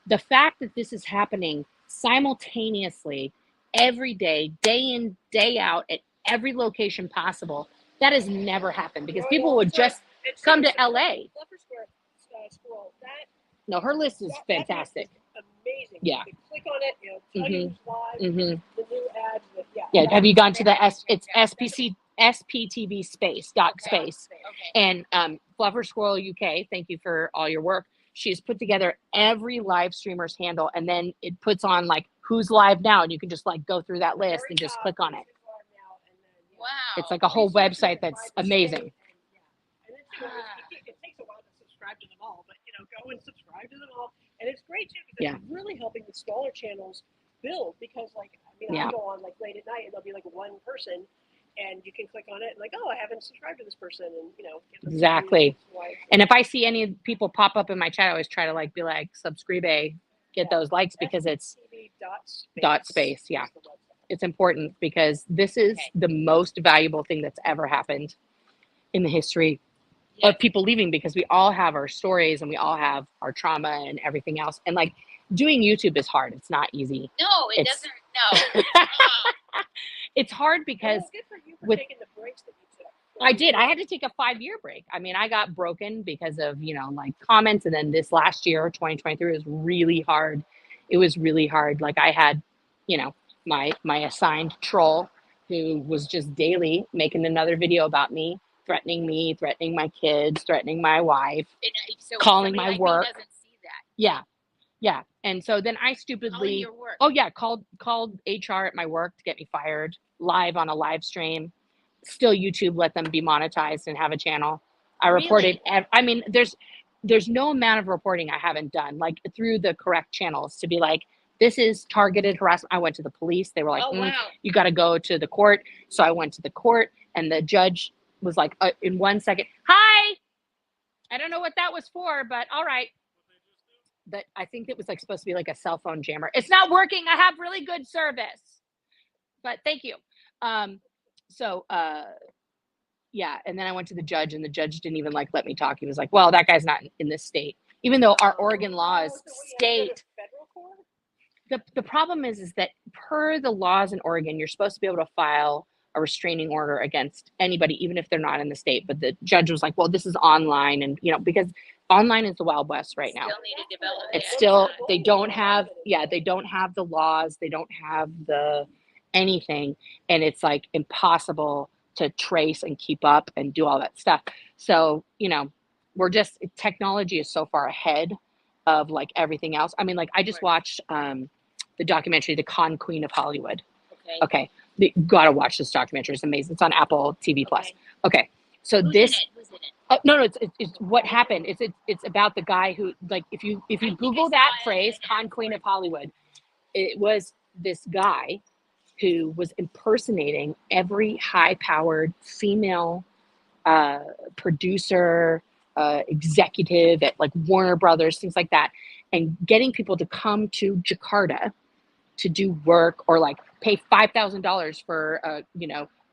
the fact that this is happening simultaneously every day, day in, day out, at every location possible, that has never happened because people would just come to LA. No, her list is fantastic. Amazing. Yeah. You can click on it, tell you who's live, the new ads. Yeah. Have you gone to it's SPTV space. Okay. And Fluffer Squirrel UK, thank you for all your work. She's put together every live streamer's handle, and then it puts on like who's live now, and you can just like go through that list and just click on it. Wow. It's like a whole website that's amazing. It takes a while to subscribe to them all, but go and subscribe to them all, and it's great too because it's really helping the smaller channels build. Because I go on like late at night and there'll be like one person, and you can click on it and like, oh, I haven't subscribed to this person, and give them exactly. And if I see any people pop up in my chat, I always try to like be like subscribe, get those likes because it's dot space. Yeah, it's important because this is the most valuable thing that's ever happened in the history of people leaving, because we all have our stories and we all have our trauma and everything else. And like doing YouTube is hard. It's not easy. No, it doesn't. No. It's hard because good for you for taking the breaks that you took. I did. I had to take a 5-year break. I mean, I got broken because of, like comments. And then this last year, 2023, was really hard. It was really hard. Like I had, my assigned troll who was just daily making another video about me, threatening my kids, threatening my wife, So calling my like work. Doesn't see that. Yeah. And so then I stupidly, your work. oh yeah, called HR at my work to get me fired live on a live stream. Still YouTube let them be monetized and have a channel. I reported. I mean, there's no amount of reporting I haven't done, like through the correct channels to be like, this is targeted harassment. I went to the police. They were like, wow. You got to go to the court. So I went to the court and the judge was like, in 1 second, hi, I don't know what that was for, but all right. But I think it was like supposed to be like a cell phone jammer. It's not working. I have really good service, but thank you. Yeah. And then I went to the judge and the judge didn't even like let me talk. He was like, well, that guy's not in this state, even though our Oregon laws state. The problem is that per the laws in Oregon, you're supposed to be able to file a restraining order against anybody, even if they're not in the state. But the judge was like, well, this is online. And, because online is the Wild West right now. Still need to develop It's still, they don't have the laws. They don't have the anything. And it's like impossible to trace and keep up and do all that stuff. So, we're just, technology is so far ahead of like everything else. I mean, like I just watched the documentary, The Con Queen of Hollywood. Okay. You gotta watch this documentary. It's amazing. It's on Apple TV Plus. Okay. So Who's this, in it? Who's in it? no, it's what happened. It's about the guy who, like, if you Google that phrase, Con Queen of Hollywood, it was this guy who was impersonating every high-powered female producer, executive at like Warner Brothers, things like that, and getting people to come to Jakarta to do work or like pay $5,000 for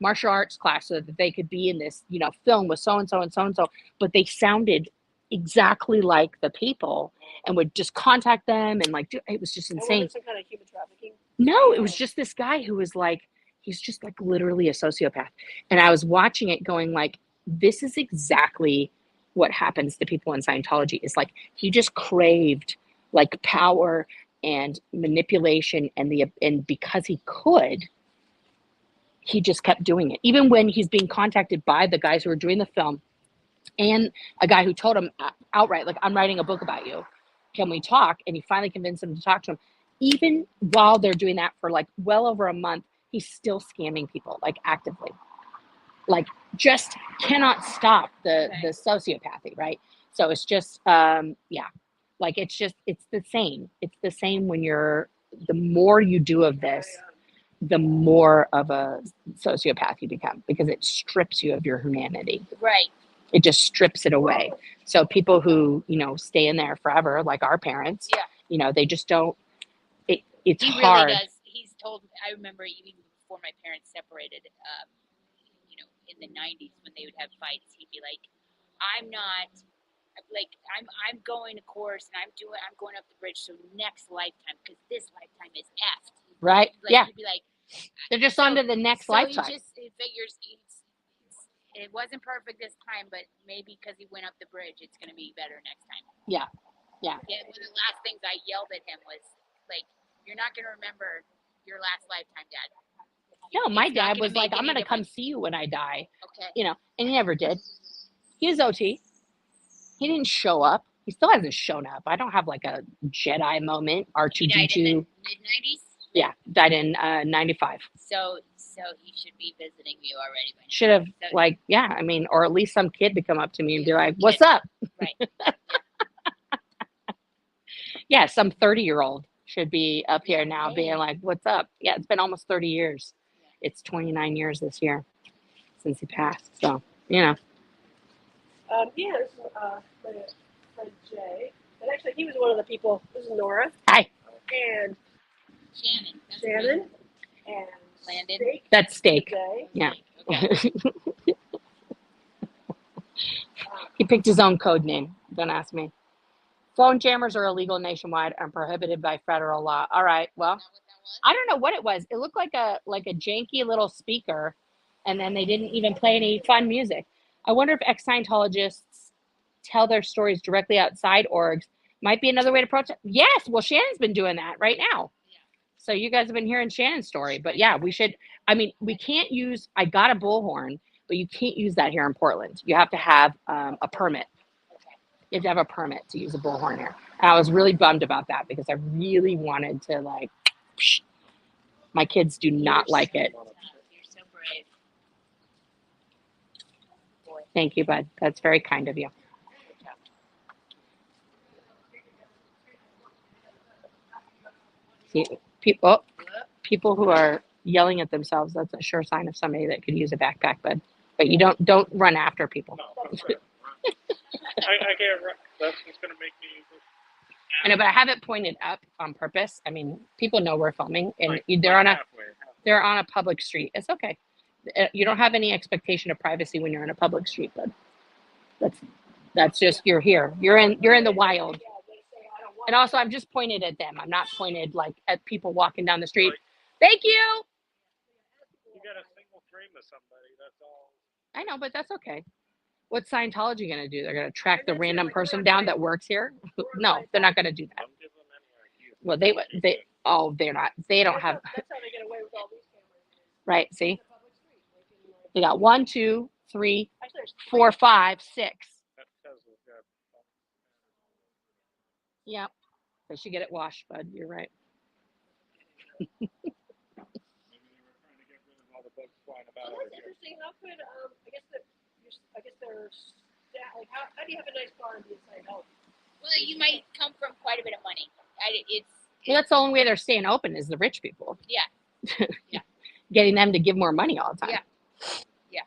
martial arts class so that they could be in this film with so and so and so and so, but they sounded exactly like the people and would just contact them and like it was just insane. Some kind of human trafficking? No, it was just this guy who was like, he's just like literally a sociopath. And I was watching it going like, this is exactly what happens to people in Scientology. Is like, he just craved like power and manipulation and because he could, he just kept doing it. Even when he's being contacted by the guys who are doing the film and a guy who told him outright, like, I'm writing a book about you. Can we talk? And he finally convinced him to talk to him. Even while they're doing that for like well over a month, he's still scamming people, like actively. Like just cannot stop the sociopathy, right? So it's just, like it's the same. It's the same when the more you do of this, the more of a sociopath you become because it strips you of your humanity. Right. It just strips it away. So people who, stay in there forever, like our parents, they just don't, it's he hard. Really does. He's told, I remember even before my parents separated, in the 90s when they would have fights, he'd be like, I'm going to course and I'm going up the bridge. So next lifetime, because this lifetime is effed. Right. He'd be like, they're just on to the next lifetime. He figures it wasn't perfect this time, but maybe because he went up the bridge, it's going to be better next time. Yeah. One of the last things I yelled at him was like, you're not going to remember your last lifetime, Dad. No, my dad was like, I'm going to come see you when I die. Okay. And he never did. He was OT. He didn't show up. He still hasn't shown up. I don't have like a Jedi moment. R2D2. He died in the mid-90s? Yeah, died in 95. So he should be visiting you already. Should have, or at least some kid to come up to me and be like, what's up? Right. Yeah, some 30-year-old should be up here now being like, what's up? Yeah, it's been almost 30 years. It's 29 years this year since he passed. So, this is my friend Jay. And actually, he was one of the people. This is Nora. Hi. And Shannon. And Landon. Steak. That's Steak. Today. Yeah. Okay. He picked his own code name. Don't ask me. Phone jammers are illegal nationwide and prohibited by federal law. All right. Well, I don't know what it was. It looked like a janky little speaker, and then they didn't even play any fun music. I wonder if ex-Scientologists tell their stories directly outside orgs. Might be another way to protest. Yes. Well, Shannon's been doing that right now. So you guys have been hearing Shannon's story. But yeah, we should. I mean, we can't use, I got a bullhorn, but you can't use that here in Portland. You have to have a permit. You have to have a permit to use a bullhorn here. And I was really bummed about that because I really wanted to like, my kids do not like it. You're so brave. Thank you, bud. That's very kind of you. See, people who are yelling at themselves, that's a sure sign of somebody that could use a backpack, bud. But you don't run after people. No, that's right. I can't run. That's what's going to make me. I know, but I have it pointed up on purpose. I mean, people know we're filming, and they're on a public street. It's okay. You don't have any expectation of privacy when you're on a public street, bud. That's just, you're here. You're in the wild. And also, I'm just pointed at them. I'm not pointed like at people walking down the street. Thank you. You got a single frame of somebody. That's all. I know, but that's okay. What's Scientology going to do? They're going to track the random person down that works here? No, they're not going to do that. Don't give them any ideas. Well, they're not. They don't have. That's how they get away with all these cameras. Right. See, they got 1, 2, 3, 4, 5, 6. That's because we've got Yep. They should get it washed, bud. You're right. Maybe they were trying to get rid of all the bugs flying So about. that's interesting. How could I guess there's like how do you have a nice bar and be a Scientology? Well, you might come from quite a bit of money. Well, that's the only way they're staying open is the rich people. Yeah. Getting them to give more money all the time. Yeah. Yeah.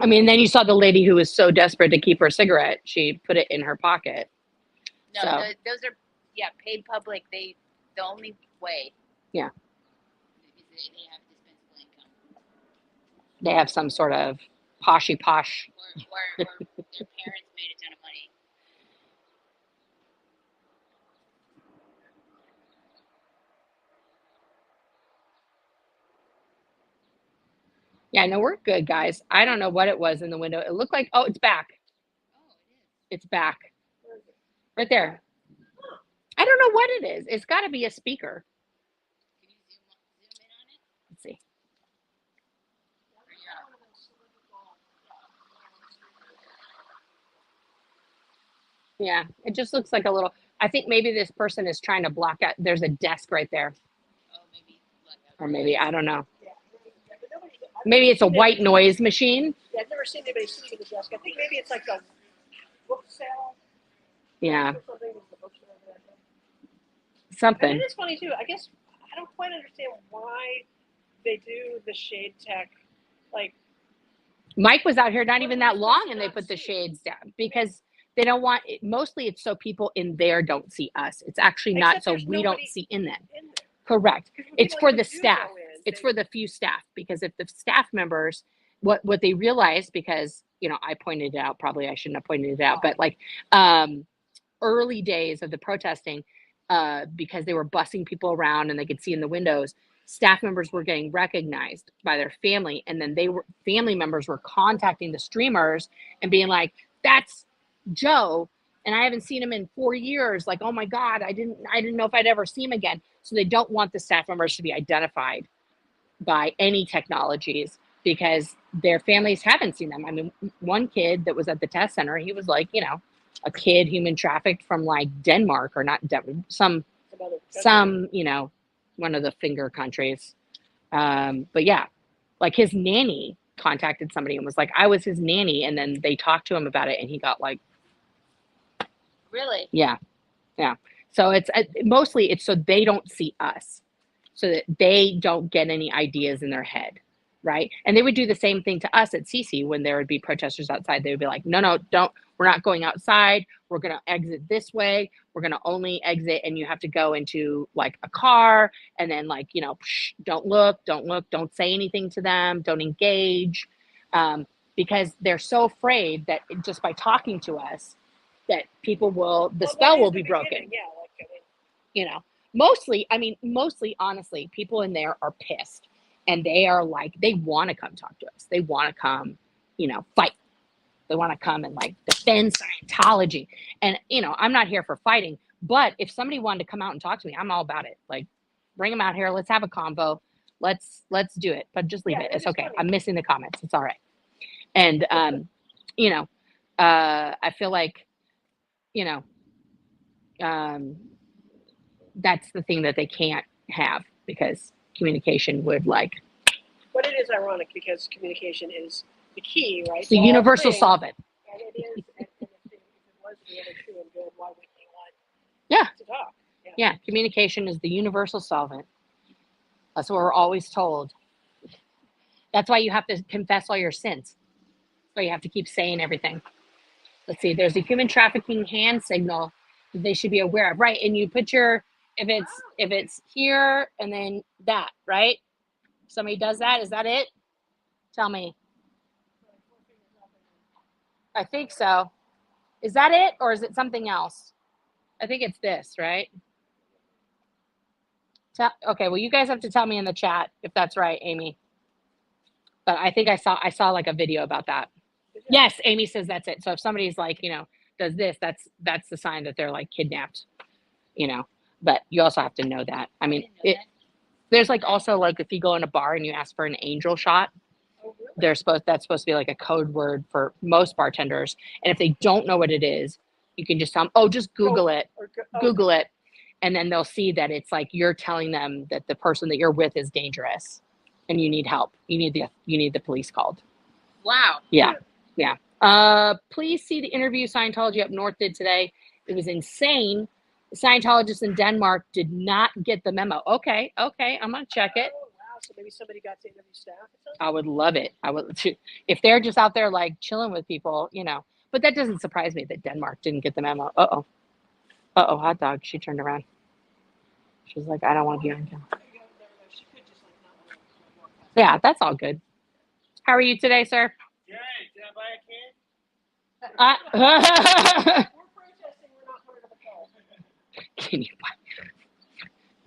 I mean, then you saw the lady who was so desperate to keep her cigarette, she put it in her pocket. No, So- those are paid public. The only way. Yeah. Is they have dispensable income. They have some sort of posh. Or their parents made a ton of money. Yeah, no, we're good, guys. I don't know what it was in the window. It looked like, oh, it's back. Oh, it is. It's back. Right there. I don't know what it is. It's got to be a speaker. Can you zoom in on it? Let's see. Yeah, it just looks like a little. I think maybe this person is trying to block out. There's a desk right there. Oh, maybe. Or maybe, I don't know. Yeah, but I've Maybe never it's a seen white anybody- noise machine. Yeah, I've never seen anybody sitting at the desk. I think maybe it's like a book sale. Yeah, Or something with the bookstore there. And something. it is funny too. I guess I don't quite understand why they do the shade tech. Like, Mike was out here not even that long and they put the shades down because they don't want it. Mostly it's so people in there don't see us. It's actually not Except so there's we don't nobody see in them. in there. Correct. 'Cause when It's people for the do staff. go in, It's they- for the few staff because if the staff members, what they realized, because I pointed it out, probably I shouldn't have pointed it out, but like early days of the protesting, because they were bussing people around and they could see in the windows, staff members were getting recognized by their family, and then family members were contacting the streamers and being like, "That's Joe, and I haven't seen him in 4 years. Like, oh my God, I didn't know if I'd ever see him again." So they don't want the staff members to be identified by any technologies because their families haven't seen them. I mean, one kid that was at the test center, he was like, a kid human trafficked from like Denmark or not Denmark, some one of the finger countries. But yeah, like his nanny contacted somebody and was like, I was his nanny, and then they talked to him about it and he got like, Really? yeah. So it's mostly it's so they don't see us, so that they don't get any ideas in their head, right? And they would do the same thing to us at CC when there would be protesters outside. They would be like, no, don't. We're not going outside. We're going to exit this way. We're going to only exit, and you have to go into like a car, and then like don't look, don't say anything to them, don't engage, because they're so afraid that just by talking to us, that people the spell will be broken. Yeah, like Mostly, honestly, people in there are pissed, and they are like, they want to come talk to us. They want to come, fight. They want to come and like defend Scientology. And, I'm not here for fighting, but if somebody wanted to come out and talk to me, I'm all about it. Like, bring them out here. Let's have a convo. Let's do it, but just leave it. It's okay. I'm missing the comments. It's all right. And, I feel like, that's the thing that they can't have because communication would like. But it is ironic because communication is the key, right? It's the universal solvent. And it is, and if it was really true and good, why wouldn't they want Yeah. to talk? Yeah, communication is the universal solvent. That's what we're always told. That's why you have to confess all your sins. That's why you have to keep saying everything. Let's see, there's a human trafficking hand signal that they should be aware of, right? And you put your, if it's here and then that, right? Somebody does that, is that it? Tell me. I think so. Is that it, or is it something else? I think it's this, right? Okay, well, you guys have to tell me in the chat if that's right, Amy. But I think I saw like a video about that. Yes, Amy says that's it. So if somebody's like, does this, that's the sign that they're like kidnapped, But you also have to know that. I mean, there's like also like if you go in a bar and you ask for an angel shot, that's supposed to be like a code word for most bartenders. And if they don't know what it is, You can just tell them, oh, just Google it. Or Google it. And then they'll see that it's like you're telling them that the person that you're with is dangerous and you need help. You need the police called. Wow. Yeah. Yeah. Please see the interview Scientology Up North did today. It was insane. The Scientologists in Denmark did not get the memo. Okay. I'm going to check it. Oh, wow. So maybe somebody got to interview staff or something? I would love it. I would too. If they're just out there like chilling with people, you know. But that doesn't surprise me that Denmark didn't get the memo. Uh-oh, hot dog. She turned around. She's like, I don't want to be on camera. She could just like not want to walk past. Yeah, that's all good. How are you today, sir? Jay, did I buy a can? We're protesting. We're not part of the call. Can you buy?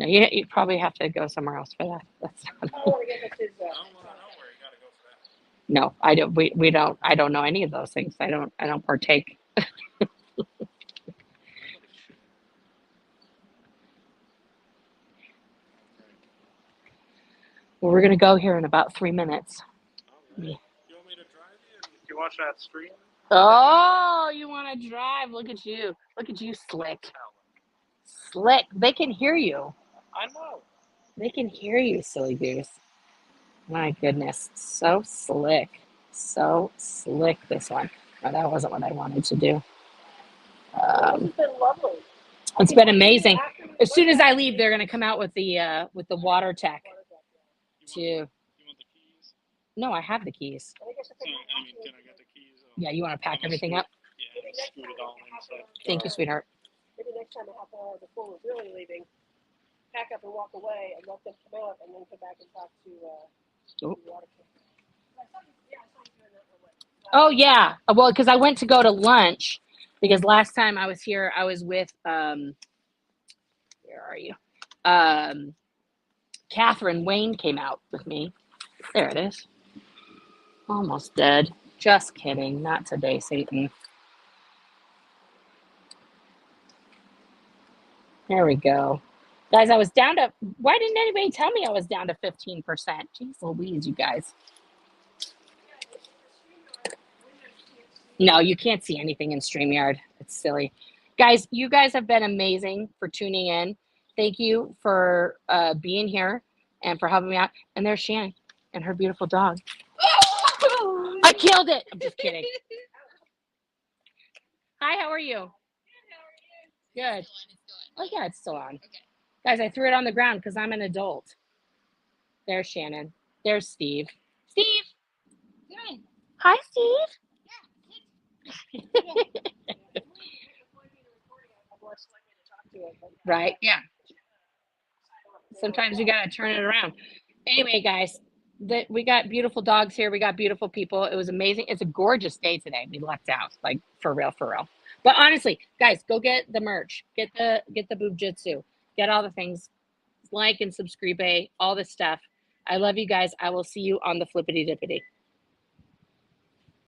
No, you probably have to go somewhere else for that. That's I don't want to get into his. I don't want to know where you got to go for that. no, I don't. We don't. I don't know any of those things. I don't partake. Well, we're gonna go here in about 3 minutes. All right. Yeah. You want me to drive you? You watch that stream? Oh, you want to drive? Look at you. Look at you, slick. Slick. They can hear you. I know. They can hear you, silly goose. My goodness. So slick. So slick, this one. No, that wasn't what I wanted to do. This has been lovely. It's been amazing. As soon as I leave, they're going to come out with the water tech to. You want the keys? No, I have the keys. So, I mean, can I get the keys? Yeah, you want to pack everything up? Yeah, and scoot it all inside. Thank you, sweetheart. Maybe next time I have to, before we're really leaving, pack up and walk away and let them come out and then come back and talk to Oh. the water tank. I saw you doing that one way. Oh yeah. Well, because I went to go to lunch because last time I was here, I was with where are you? Catherine Wayne came out with me. There it is. Almost dead. Just kidding. Not today, Satan. There we go. Guys, I was down to, why didn't anybody tell me I was down to 15%? Jeez Louise, you guys. No, you can't see anything in StreamYard. It's silly. Guys, you guys have been amazing for tuning in. Thank you for being here and for helping me out. And there's Shannon and her beautiful dog. I killed it. I'm just kidding. Hi, how are you? Good. Oh, yeah, it's still on. Guys, I threw it on the ground because I'm an adult. There's Shannon. There's Steve. Steve! Good. Hi, Steve. Right? Yeah. Sometimes you got to turn it around. Anyway, guys, we got beautiful dogs here. We got beautiful people. It was amazing. It's a gorgeous day today. We lucked out, like for real, for real. But honestly, guys, go get the merch. Get the boob jitsu. Get all the things. Like and subscribe, all this stuff. I love you guys. I will see you on the flippity dippity.